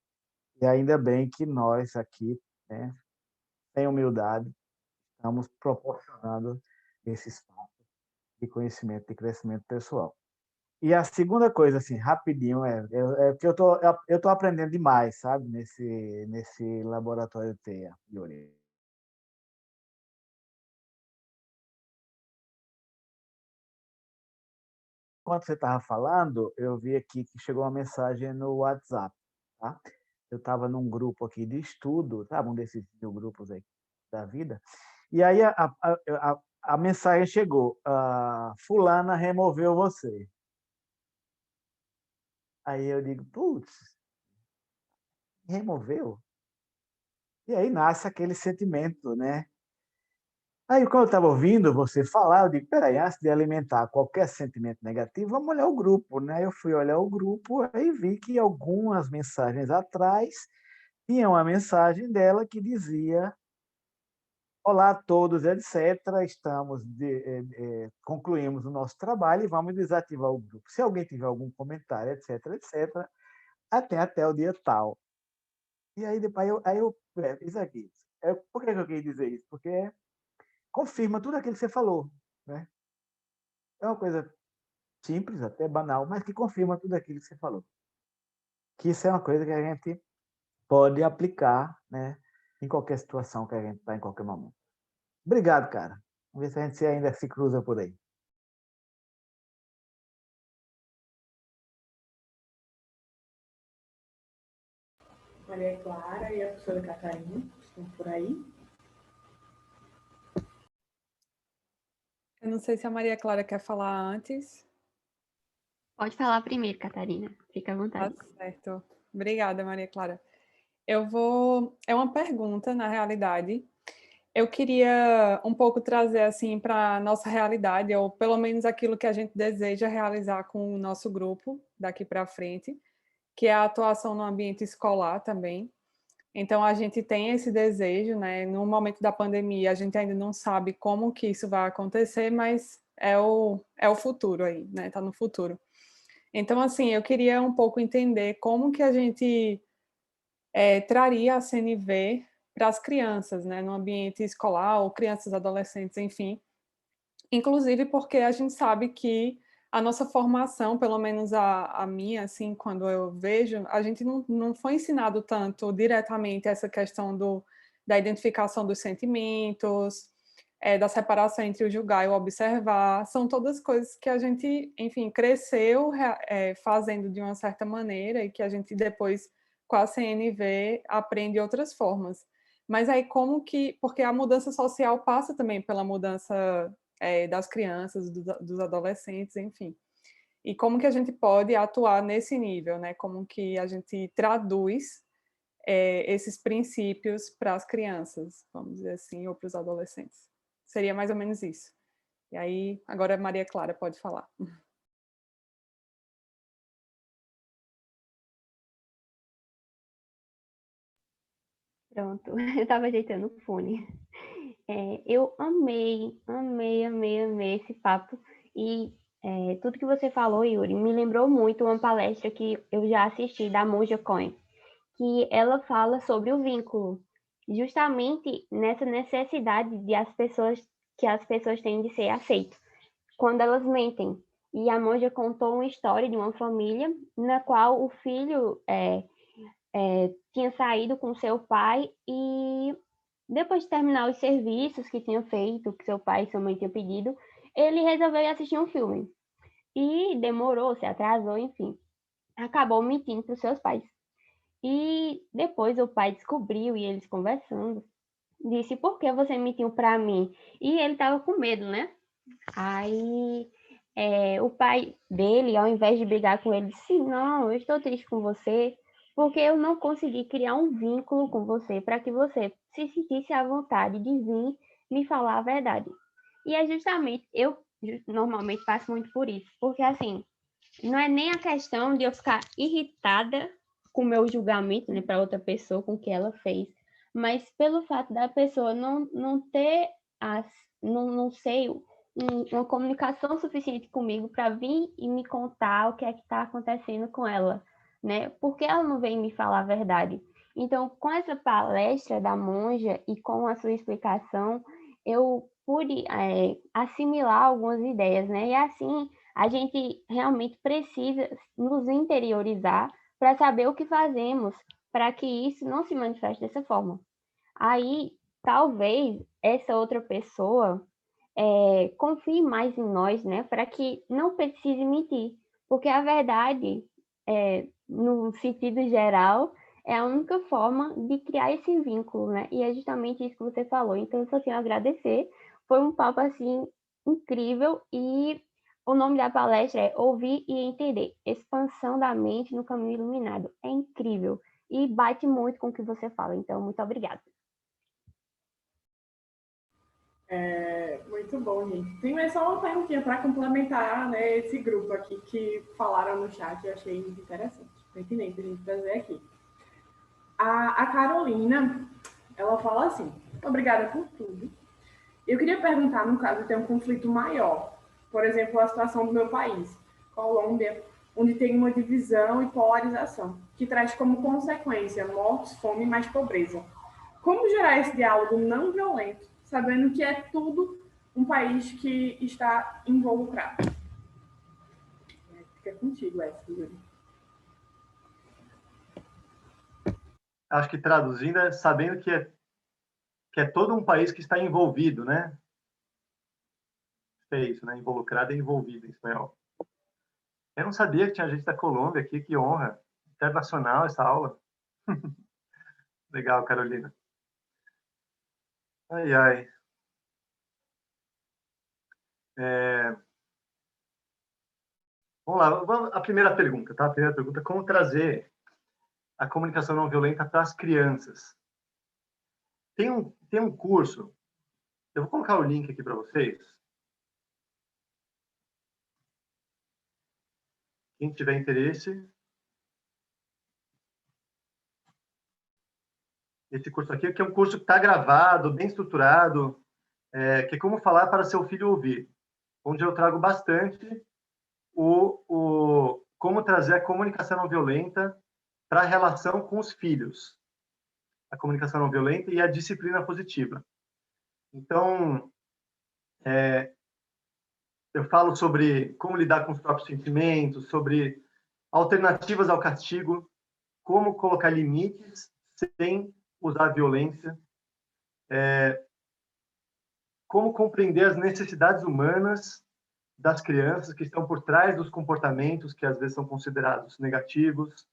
E ainda bem que nós aqui, né, sem humildade, estamos proporcionando esse espaço de conhecimento e crescimento pessoal. E a segunda coisa, assim, rapidinho, que eu tô aprendendo demais, sabe, nesse laboratório TEA, Yuri. Enquanto você estava falando, eu vi aqui que chegou uma mensagem no WhatsApp, tá? Eu estava num grupo aqui de estudo, sabe, um desses grupos aí da vida, e aí a mensagem chegou: fulana removeu você. Aí eu digo, putz, removeu? E aí nasce aquele sentimento, né? Aí, quando eu estava ouvindo você falar, eu digo, peraí, antes de alimentar qualquer sentimento negativo, vamos olhar o grupo, né? Eu fui olhar o grupo e vi que algumas mensagens atrás tinha uma mensagem dela que dizia: olá a todos, etc. Concluímos o nosso trabalho e vamos desativar o grupo. Se alguém tiver algum comentário, etc., etc., até o dia tal. E aí, depois isso aqui. Por que eu queria dizer isso? Porque confirma tudo aquilo que você falou, né? É uma coisa simples, até banal, mas que confirma tudo aquilo que você falou. Que isso é uma coisa que a gente pode aplicar, né, em qualquer situação que a gente está em qualquer momento. Obrigado, cara. Vamos ver se a gente ainda se cruza por aí. Maria Clara e a professora Catarina estão por aí. Eu não sei se a Maria Clara quer falar antes. Pode falar primeiro, Catarina. Fica à Tá vontade. certo. Obrigada, Maria Clara. É uma pergunta, na realidade. Eu queria um pouco trazer assim para a nossa realidade, ou pelo menos aquilo que a gente deseja realizar com o nosso grupo daqui para frente, que é a atuação no ambiente escolar também. Então, a gente tem esse desejo, né? No momento da pandemia, a gente ainda não sabe como que isso vai acontecer, mas é o futuro aí, né? Está no futuro. Então, assim, eu queria um pouco entender como que a gente traria a CNV para as crianças, né? No ambiente escolar, ou crianças, adolescentes, enfim. Inclusive porque a gente sabe que a nossa formação, pelo menos a minha, assim, quando eu vejo, a gente não foi ensinado tanto diretamente essa questão da identificação dos sentimentos, da separação entre o julgar e o observar. São todas coisas que a gente, enfim, cresceu fazendo de uma certa maneira e que a gente depois, com a CNV, aprende outras formas. Mas aí como que... Porque a mudança social passa também pela mudança das crianças, dos adolescentes, enfim. E como que a gente pode atuar nesse nível, né? Como que a gente traduz esses princípios para as crianças, vamos dizer assim, ou para os adolescentes. Seria mais ou menos isso. E aí, agora a Maria Clara pode falar. Pronto, eu estava ajeitando o fone. Eu amei esse papo. E tudo que você falou, Yuri, me lembrou muito uma palestra que eu já assisti da Monja Coen, que ela fala sobre o vínculo, justamente nessa necessidade que as pessoas têm de ser aceitas quando elas mentem. E a Monja contou uma história de uma família na qual o filho tinha saído com seu pai e depois de terminar os serviços que tinha feito, que seu pai e sua mãe tinham pedido, ele resolveu ir assistir um filme. E demorou, se atrasou, enfim. Acabou mentindo para os seus pais. E depois o pai descobriu, e eles conversando, disse: por que você mentiu para mim? E ele estava com medo, né? Aí o pai dele, ao invés de brigar com ele, disse: não, eu estou triste com você, porque eu não consegui criar um vínculo com você para que você se sentisse à vontade de vir me falar a verdade. E é justamente, eu normalmente passo muito por isso, porque assim, não é nem a questão de eu ficar irritada com o meu julgamento, né, para outra pessoa, com o que ela fez, mas pelo fato da pessoa não ter, não sei, uma comunicação suficiente comigo para vir e me contar o que é que está acontecendo com ela, né? Porque ela não vem me falar a verdade. Então, com essa palestra da monja e com a sua explicação, eu pude assimilar algumas ideias, né? E assim, a gente realmente precisa nos interiorizar para saber o que fazemos para que isso não se manifeste dessa forma. Aí, talvez essa outra pessoa confie mais em nós, né? Para que não precise mentir. Porque a verdade, no sentido geral, é a única forma de criar esse vínculo, né? E é justamente isso que você falou. Então, eu só tenho a agradecer. Foi um papo, assim, incrível. E o nome da palestra é Ouvir e Entender. Expansão da mente no caminho iluminado. É incrível. E bate muito com o que você fala. Então, muito obrigada. Muito bom, gente. Tem mais só uma perguntinha para complementar, né, esse grupo aqui que falaram no chat, eu achei interessante, pertinente a gente trazer aqui. A Carolina, ela fala assim: obrigada por tudo. Eu queria perguntar, no caso, tem um conflito maior, por exemplo, a situação do meu país, Colômbia, onde tem uma divisão e polarização, que traz como consequência mortes, fome e mais pobreza. Como gerar esse diálogo não violento, sabendo que é tudo um país que está involucrado? Fica contigo essa, Yuri. Acho que traduzindo é sabendo que é todo um país que está envolvido, né? É isso, né? Involucrado e envolvido em espanhol. Eu não sabia que tinha gente da Colômbia aqui, que honra. Internacional essa aula. Legal, Carolina. Ai, ai. Vamos lá, a primeira pergunta, tá? A primeira pergunta: como trazer a comunicação não violenta para as crianças? Tem um curso, eu vou colocar o link aqui para vocês. Quem tiver interesse, esse curso aqui, que é um curso que está gravado, bem estruturado, que é como falar para seu filho ouvir, onde eu trago bastante como trazer a comunicação não violenta para a relação com os filhos, a comunicação não violenta e a disciplina positiva. Então, eu falo sobre como lidar com os próprios sentimentos, sobre alternativas ao castigo, como colocar limites sem usar violência, como compreender as necessidades humanas das crianças que estão por trás dos comportamentos que às vezes são considerados negativos,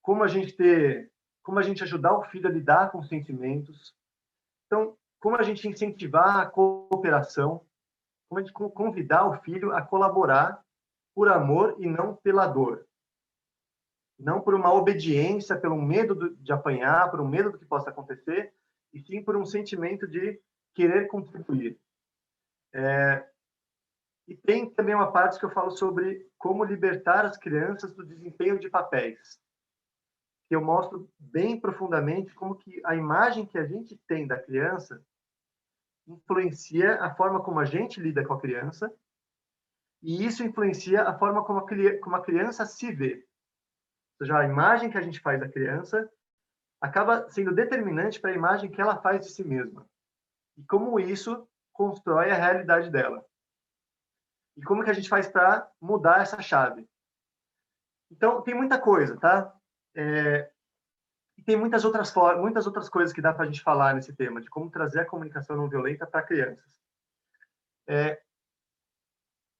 como a gente ajudar o filho a lidar com os sentimentos. Então, como a gente incentivar a cooperação, como a gente convidar o filho a colaborar por amor e não pela dor. Não por uma obediência, pelo medo de apanhar, por um medo do que possa acontecer, e sim por um sentimento de querer contribuir. E tem também uma parte que eu falo sobre como libertar as crianças do desempenho de papéis, que eu mostro bem profundamente como que a imagem que a gente tem da criança influencia a forma como a gente lida com a criança, e isso influencia a forma como a criança se vê. Ou seja, a imagem que a gente faz da criança acaba sendo determinante para a imagem que ela faz de si mesma. E como isso constrói a realidade dela. E como que a gente faz para mudar essa chave? Então, tem muita coisa, tá? E tem muitas outras coisas que dá para a gente falar nesse tema, de como trazer a comunicação não violenta para crianças.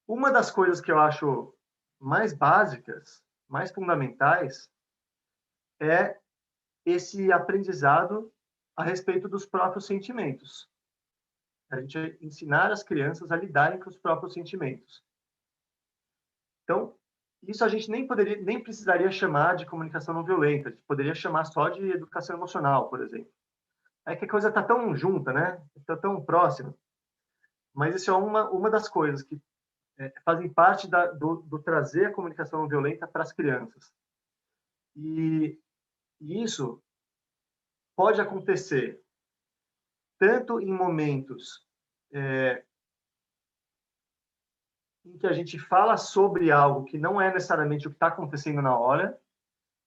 Uma das coisas que eu acho mais básicas, mais fundamentais, é esse aprendizado a respeito dos próprios sentimentos. A gente ensinar as crianças a lidarem com os próprios sentimentos. Então, isso a gente nem precisaria chamar de comunicação não violenta, a gente poderia chamar só de educação emocional, por exemplo. É que a coisa está tão junta, né? Está tão próxima. Mas isso é uma das coisas que fazem parte do trazer a comunicação não violenta para as crianças. E isso pode acontecer tanto em momentos em que a gente fala sobre algo que não é necessariamente o que está acontecendo na hora,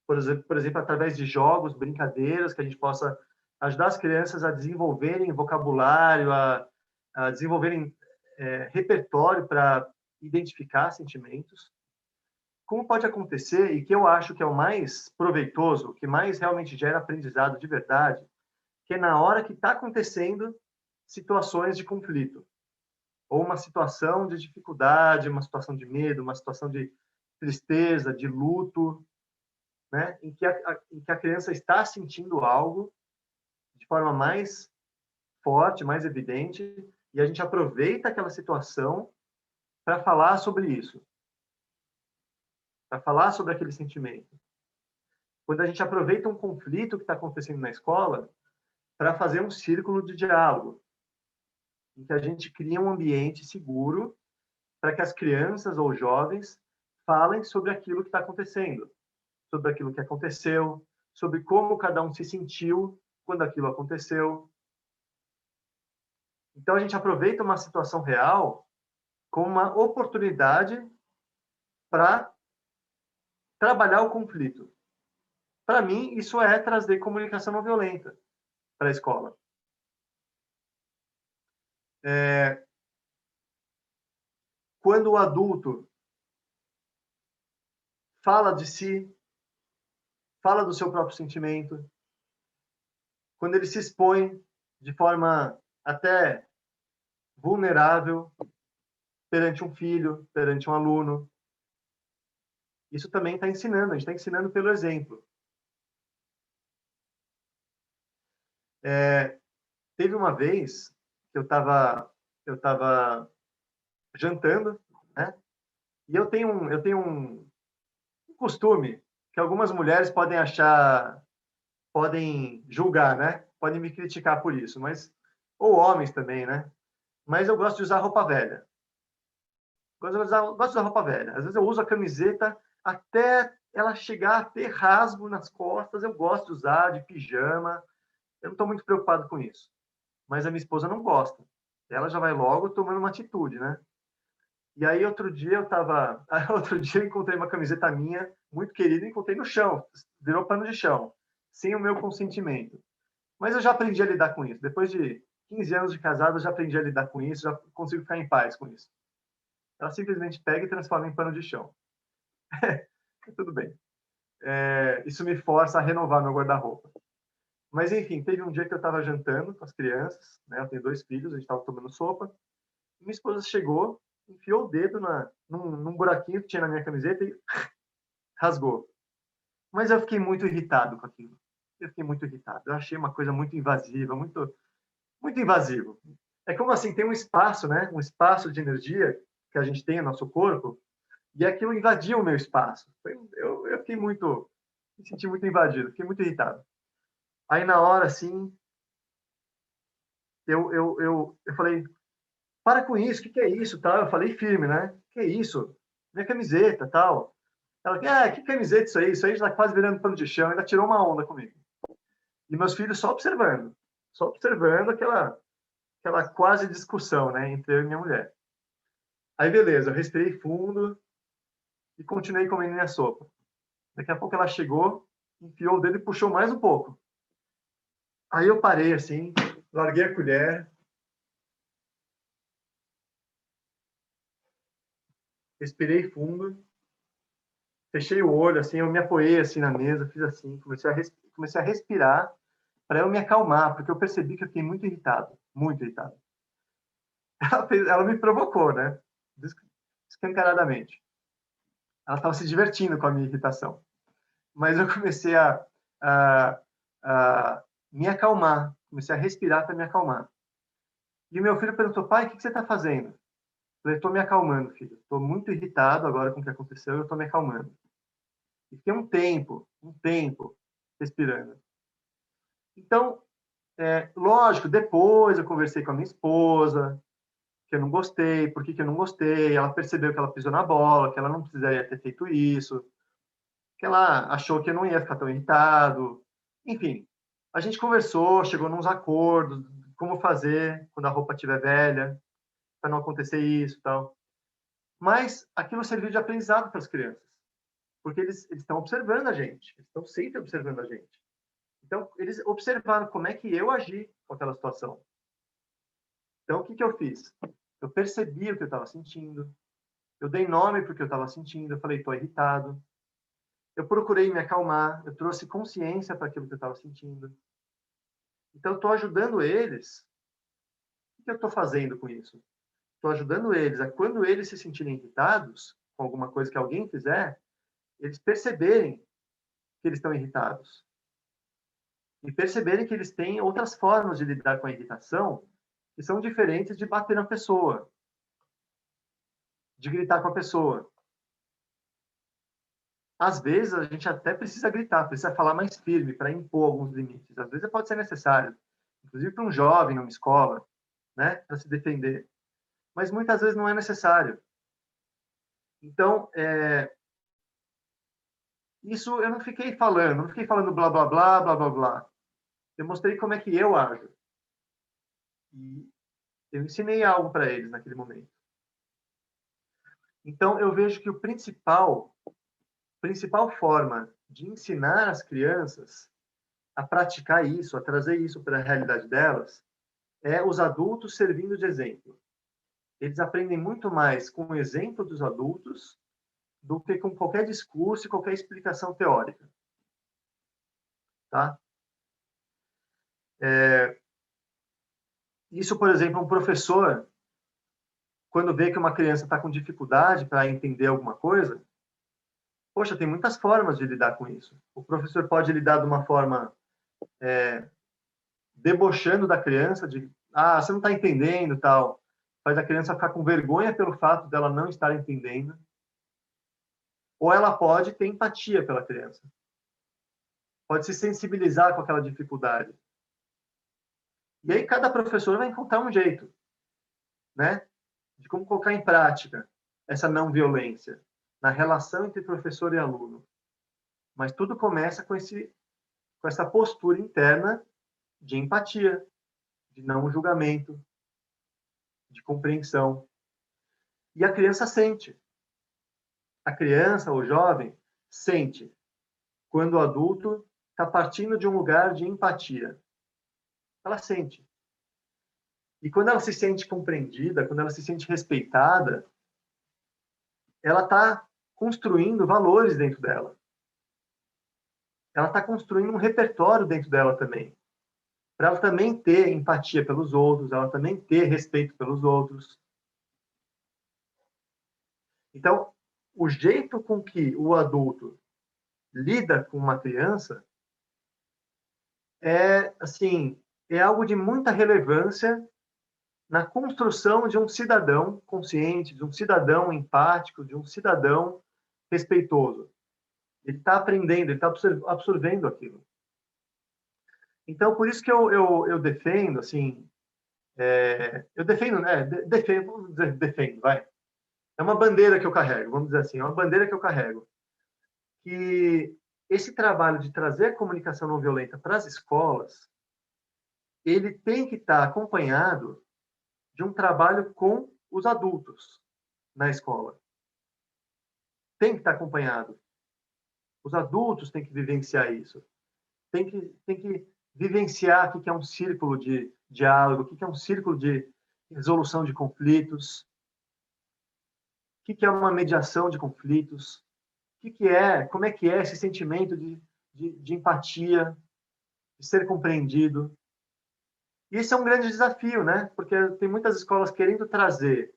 por exemplo, através de jogos, brincadeiras, que a gente possa ajudar as crianças a desenvolverem vocabulário, a desenvolverem repertório para identificar sentimentos. Como pode acontecer, e que eu acho que é o mais proveitoso, que mais realmente gera aprendizado de verdade, que é na hora que está acontecendo situações de conflito, ou uma situação de dificuldade, uma situação de medo, uma situação de tristeza, de luto, né? em que a criança está sentindo algo de forma mais forte, mais evidente, e a gente aproveita aquela situação para falar sobre isso, para falar sobre aquele sentimento. Quando a gente aproveita um conflito que está acontecendo na escola para fazer um círculo de diálogo, em que a gente cria um ambiente seguro para que as crianças ou jovens falem sobre aquilo que está acontecendo, sobre aquilo que aconteceu, sobre como cada um se sentiu quando aquilo aconteceu. Então, a gente aproveita uma situação real como uma oportunidade para trabalhar o conflito. Para mim, isso é trazer comunicação não violenta para a escola. Quando o adulto fala de si, fala do seu próprio sentimento, quando ele se expõe de forma até vulnerável perante um filho, perante um aluno, isso também está ensinando, a gente está ensinando pelo exemplo. Teve uma vez que eu estava jantando, né? E eu tenho um costume que algumas mulheres podem julgar, né? Podem me criticar por isso, ou homens também, né? Mas eu gosto de usar roupa velha. Gosto de usar roupa velha. Às vezes eu uso a camiseta até ela chegar a ter rasgo nas costas. Eu gosto de usar de pijama. Eu não estou muito preocupado com isso. Mas a minha esposa não gosta. Ela já vai logo tomando uma atitude, né? E aí outro dia eu encontrei uma camiseta minha muito querida, encontrei no chão, virou pano de chão, sem o meu consentimento. Mas eu já aprendi a lidar com isso. Depois de 15 anos de casado, eu já aprendi a lidar com isso, já consigo ficar em paz com isso. Ela simplesmente pega e transforma em pano de chão. Tudo bem. Isso me força a renovar meu guarda-roupa. Mas, enfim, teve um dia que eu estava jantando com as crianças, né? Eu tenho 2 filhos, a gente estava tomando sopa. E minha esposa chegou, enfiou o dedo num buraquinho que tinha na minha camiseta e rasgou. Mas eu fiquei muito irritado com aquilo. Eu fiquei muito irritado. Eu achei uma coisa muito invasiva, muito, muito invasivo. É como assim, tem um espaço, né? Um espaço de energia que a gente tem no nosso corpo, e aquilo invadiu o meu espaço. Eu fiquei muito, me senti muito invadido, fiquei muito irritado. Aí na hora, assim, eu falei, para com isso, o que é isso, tal? Eu falei firme, né? Que é isso? Minha camiseta, tal. Ela, que camiseta isso aí? Isso aí já está quase virando pano de chão. Ainda tirou uma onda comigo. E meus filhos só observando aquela quase discussão, né, entre eu e minha mulher. Aí, beleza, eu respirei fundo e continuei comendo minha sopa. Daqui a pouco ela chegou, enfiou o dedo e puxou mais um pouco. Aí eu parei assim, larguei a colher, respirei fundo, fechei o olho, assim, eu me apoiei assim na mesa, fiz assim, comecei a respirar para eu me acalmar, porque eu percebi que eu fiquei muito irritado, muito irritado. Ela me provocou, né? Escancaradamente. Ela estava se divertindo com a minha irritação. Mas eu comecei a, a me acalmar, comecei a respirar para me acalmar. E o meu filho perguntou, pai, o que você está fazendo? Eu falei, estou me acalmando, filho. Estou muito irritado agora com o que aconteceu, eu estou me acalmando. E fiquei um tempo, respirando. Então, lógico, depois eu conversei com a minha esposa, que eu não gostei, por que eu não gostei, ela percebeu que ela pisou na bola, que ela não precisaria ter feito isso, que ela achou que eu não ia ficar tão irritado. Enfim, a gente conversou, chegou nos acordos, como fazer quando a roupa estiver velha, para não acontecer isso e tal. Mas aquilo serviu de aprendizado para as crianças, porque eles estão observando a gente, eles estão sempre observando a gente. Então, eles observaram como é que eu agi com aquela situação. Então, o que eu fiz? Eu percebi o que eu estava sentindo, eu dei nome para o que eu estava sentindo, eu falei, estou irritado. Eu procurei me acalmar, eu trouxe consciência para aquilo que eu estava sentindo. Então, eu estou ajudando eles. O que eu estou fazendo com isso? Estou ajudando eles a, quando eles se sentirem irritados com alguma coisa que alguém fizer, eles perceberem que eles estão irritados. E perceberem que eles têm outras formas de lidar com a irritação que são diferentes de bater na pessoa, de gritar com a pessoa. Às vezes, a gente até precisa gritar, precisa falar mais firme para impor alguns limites. Às vezes pode ser necessário, inclusive para um jovem numa escola, né, para se defender. Mas muitas vezes não é necessário. Então, isso eu não fiquei falando blá, blá, blá, blá, blá, blá. Eu mostrei como é que eu ajo. E eu ensinei algo para eles naquele momento. Então, eu vejo que a principal forma de ensinar as crianças a praticar isso, a trazer isso para a realidade delas, é os adultos servindo de exemplo. Eles aprendem muito mais com o exemplo dos adultos do que com qualquer discurso e qualquer explicação teórica. Tá? Isso, por exemplo, um professor, quando vê que uma criança está com dificuldade para entender alguma coisa, poxa, tem muitas formas de lidar com isso. O professor pode lidar de uma forma debochando da criança, de você não está entendendo, tal. Faz a criança ficar com vergonha pelo fato dela não estar entendendo. Ou ela pode ter empatia pela criança. Pode se sensibilizar com aquela dificuldade. E aí cada professor vai encontrar um jeito, né, de como colocar em prática essa não violência na relação entre professor e aluno. Mas tudo começa com essa postura interna de empatia, de não julgamento, de compreensão. E a criança sente. A criança, o jovem, sente quando o adulto está partindo de um lugar de empatia. Ela sente. E quando ela se sente compreendida, quando ela se sente respeitada, ela está construindo valores dentro dela. Ela está construindo um repertório dentro dela também. Para ela também ter empatia pelos outros, ela também ter respeito pelos outros. Então, o jeito com que o adulto lida com uma criança é algo de muita relevância na construção de um cidadão consciente, de um cidadão empático, de um cidadão respeitoso. Ele está aprendendo, ele está absorvendo aquilo. Então, por isso que eu defendo, assim, defendo, vai. É uma bandeira que eu carrego, vamos dizer assim, é uma bandeira que eu carrego. Que esse trabalho de trazer a comunicação não violenta para as escolas, ele tem que estar acompanhado de um trabalho com os adultos na escola. Tem que estar acompanhado. Os adultos têm que vivenciar isso. Tem que vivenciar o que é um círculo de diálogo, o que é um círculo de resolução de conflitos, o que é uma mediação de conflitos, que é, como é que é esse sentimento de empatia, de ser compreendido. E esse é um grande desafio, né? Porque tem muitas escolas querendo trazer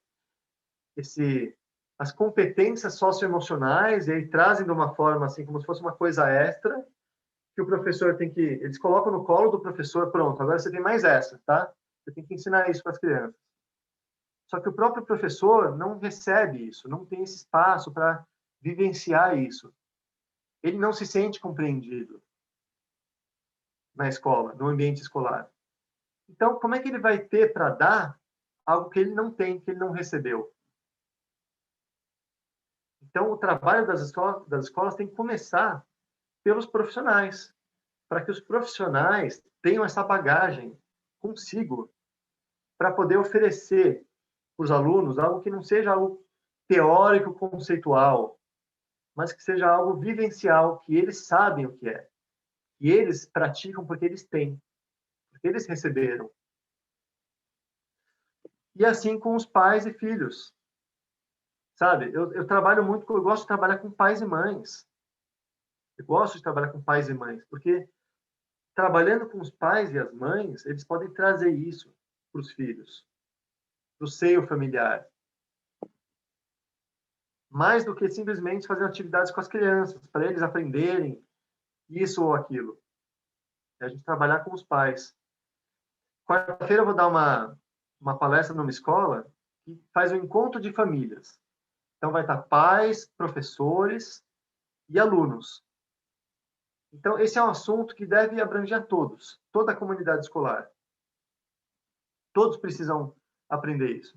as competências socioemocionais e aí trazem de uma forma assim como se fosse uma coisa extra que o professor tem que, eles colocam no colo do professor, pronto, agora você tem mais essa, tá? Você tem que ensinar isso para as crianças. Só que o próprio professor não recebe isso, não tem esse espaço para vivenciar isso. Ele não se sente compreendido na escola, no ambiente escolar. Então, como é que ele vai ter para dar algo que ele não tem, que ele não recebeu? Então, o trabalho das escolas tem que começar pelos profissionais, para que os profissionais tenham essa bagagem consigo para poder oferecer para os alunos algo que não seja algo teórico, conceitual, mas que seja algo vivencial, que eles sabem o que é. E eles praticam porque eles têm, porque eles receberam. E assim com os pais e filhos. Sabe, eu trabalho muito, eu gosto de trabalhar com pais e mães. Eu gosto de trabalhar com pais e mães, porque trabalhando com os pais e as mães, eles podem trazer isso para os filhos, para o seio familiar. Mais do que simplesmente fazer atividades com as crianças, para eles aprenderem isso ou aquilo. É a gente trabalhar com os pais. Quarta-feira eu vou dar uma palestra numa escola que faz um encontro de famílias. Então vai estar pais, professores e alunos. Então esse é um assunto que deve abranger a todos, toda a comunidade escolar. Todos precisam aprender isso.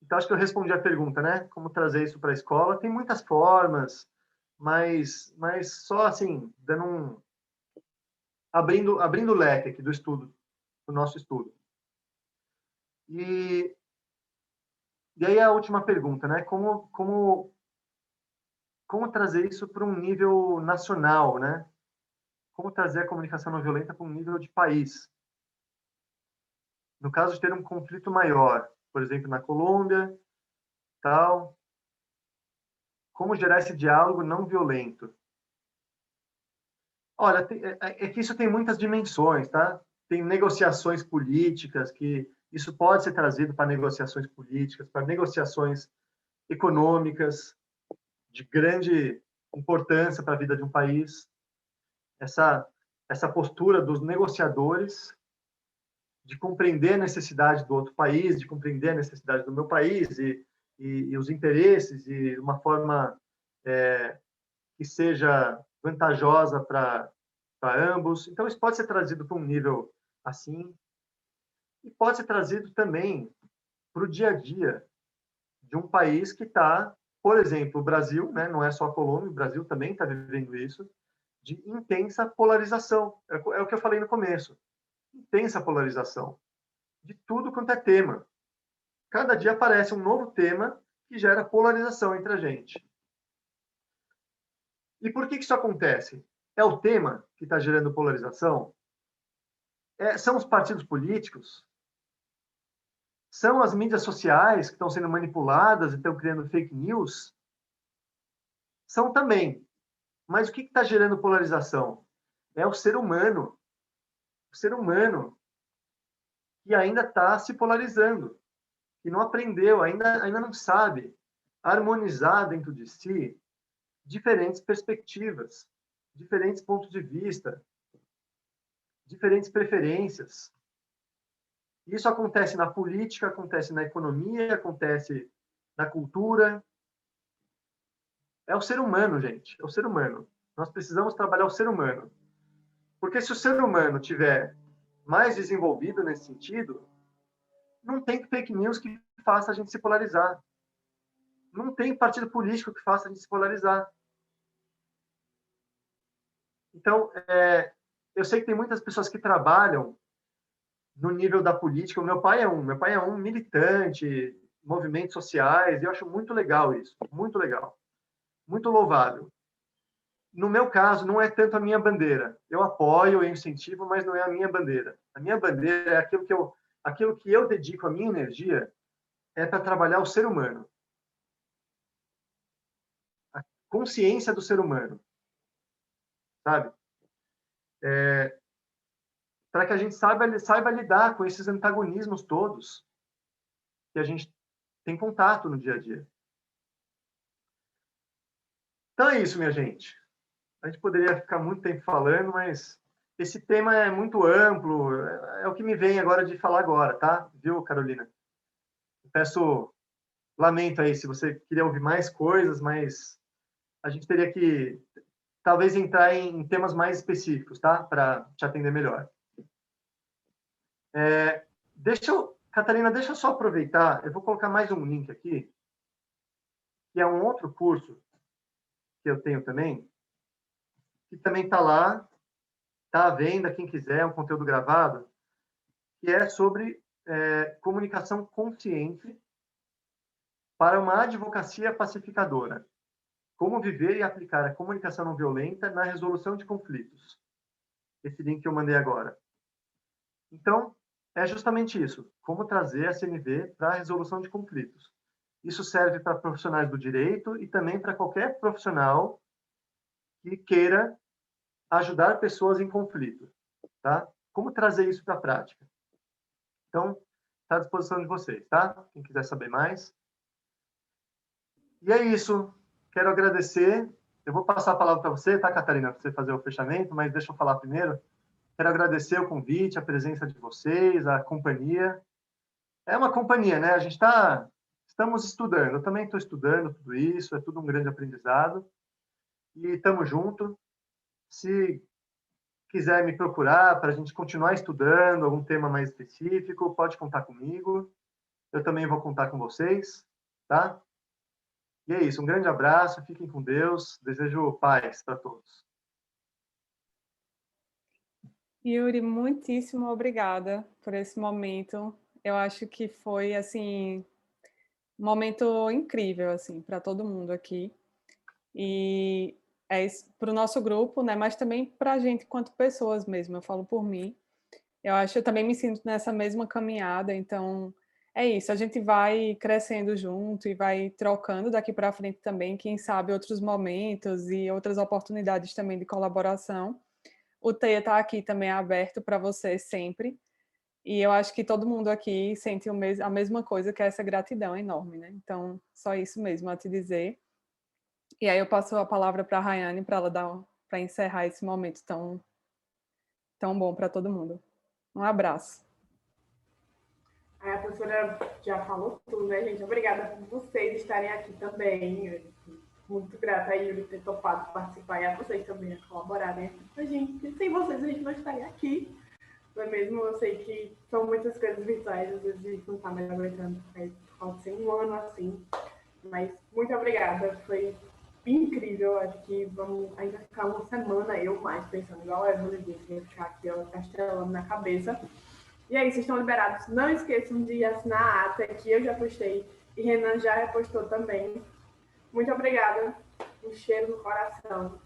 Então acho que eu respondi a pergunta, né? Como trazer isso para a escola? Tem muitas formas, mas só assim, abrindo o leque aqui do estudo, do nosso estudo. E aí a última pergunta, né? Como trazer isso para um nível nacional, né? Como trazer a comunicação não violenta para um nível de país? No caso de ter um conflito maior, por exemplo, na Colômbia, tal, como gerar esse diálogo não violento? Olha, é que isso tem muitas dimensões, tá? Tem negociações políticas, que isso pode ser trazido para negociações políticas, para negociações econômicas, de grande importância para a vida de um país. Essa postura dos negociadores, de compreender a necessidade do outro país, de compreender a necessidade do meu país e os interesses de uma forma que seja vantajosa para ambos. Então, isso pode ser trazido para um nível assim e pode ser trazido também para o dia a dia de um país que está, por exemplo, o Brasil, né? Não é só a Colômbia, o Brasil também está vivendo isso, de intensa polarização. É o que eu falei no começo. Intensa polarização de tudo quanto é tema. Cada dia aparece um novo tema que gera polarização entre a gente. E por que isso acontece? É o tema que está gerando polarização? São os partidos políticos? São as mídias sociais que estão sendo manipuladas e estão criando fake news? São também. Mas o que está gerando polarização? É o ser humano. O ser humano que ainda está se polarizando, que não aprendeu, ainda não sabe harmonizar dentro de si diferentes perspectivas, diferentes pontos de vista, diferentes preferências. Isso acontece na política, acontece na economia, acontece na cultura. É o ser humano, gente. É o ser humano. Nós precisamos trabalhar o ser humano. Porque se o ser humano tiver mais desenvolvido nesse sentido, não tem fake news que faça a gente se polarizar. Não tem partido político que faça a gente se polarizar. Então, eu sei que tem muitas pessoas que trabalham no nível da política. O meu pai é um militante, movimentos sociais, e eu acho muito legal isso, muito legal, muito louvável. No meu caso, não é tanto a minha bandeira. Eu apoio, eu incentivo, mas não é a minha bandeira. A minha bandeira é aquilo que eu dedico a minha energia é para trabalhar o ser humano. consciência do ser humano, sabe? Para que a gente saiba lidar com esses antagonismos todos que a gente tem contato no dia a dia. Então é isso, minha gente. A gente poderia ficar muito tempo falando, mas esse tema é muito amplo, é o que me vem agora de falar agora, tá? Viu, Carolina? Eu peço, lamento aí se você queria ouvir mais coisas, mas a gente teria que talvez entrar em temas mais específicos, tá? Para te atender melhor. Catarina, deixa eu só aproveitar, eu vou colocar mais um link aqui, que é um outro curso que eu tenho também, que também está lá, está à venda, quem quiser, é um conteúdo gravado, que é sobre comunicação consciente para uma advocacia pacificadora. Como viver e aplicar a comunicação não violenta na resolução de conflitos. Esse link que eu mandei agora. Então, é justamente isso. Como trazer a CNV para a resolução de conflitos. Isso serve para profissionais do direito e também para qualquer profissional que queira ajudar pessoas em conflito. Tá? Como trazer isso para a prática? Então, está à disposição de vocês, tá? Quem quiser saber mais. E é isso. Quero agradecer. Eu vou passar a palavra para você, tá, Catarina, para você fazer o fechamento, mas deixa eu falar primeiro. Quero agradecer o convite, a presença de vocês, a companhia. É uma companhia, né? Estamos estudando. Eu também estou estudando tudo isso, é tudo um grande aprendizado. E estamos juntos. Se quiser me procurar para a gente continuar estudando algum tema mais específico, pode contar comigo. Eu também vou contar com vocês, tá? E é isso, um grande abraço, fiquem com Deus, desejo paz para todos. Yuri, muitíssimo obrigada por esse momento. Eu acho que foi assim um momento incrível assim para todo mundo aqui. E é isso para o nosso grupo, né? Mas também para a gente enquanto pessoas mesmo. Eu falo por mim. Eu também me sinto nessa mesma caminhada. Então é isso. A gente vai crescendo junto e vai trocando daqui para frente também. Quem sabe outros momentos e outras oportunidades também de colaboração. O TEIA está aqui também aberto para você sempre. E eu acho que todo mundo aqui sente a mesma coisa, que é essa gratidão enorme, né? Então, só isso mesmo a te dizer. E aí eu passo a palavra para a Rayane para ela para encerrar esse momento tão bom para todo mundo. Um abraço. A professora já falou tudo, né, gente? Obrigada por vocês estarem aqui também. Muito grata a Yuri ter topado participar e a vocês também colaborarem com a gente. Sem vocês a gente não estaria aqui. Não é mesmo? Eu sei que são muitas coisas virtuais, às vezes a gente não está mais aguentando. Pode ser um ano assim. Mas muito obrigada. Foi incrível. Acho que vamos ainda ficar uma semana, eu mais, pensando igual a Evelyn disse, ia ficar aqui, ó, castelando na cabeça. E aí, vocês estão liberados. Não esqueçam de assinar a ata, que eu já postei e Renan já repostou também. Muito obrigada. Um cheiro no coração.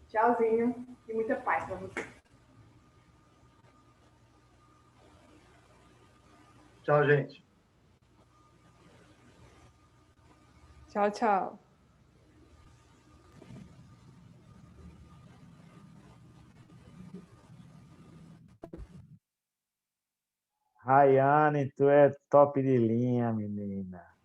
Tchauzinho e muita paz para vocês. Tchau, gente. Tchau, tchau. Rayane, tu é top de linha, menina.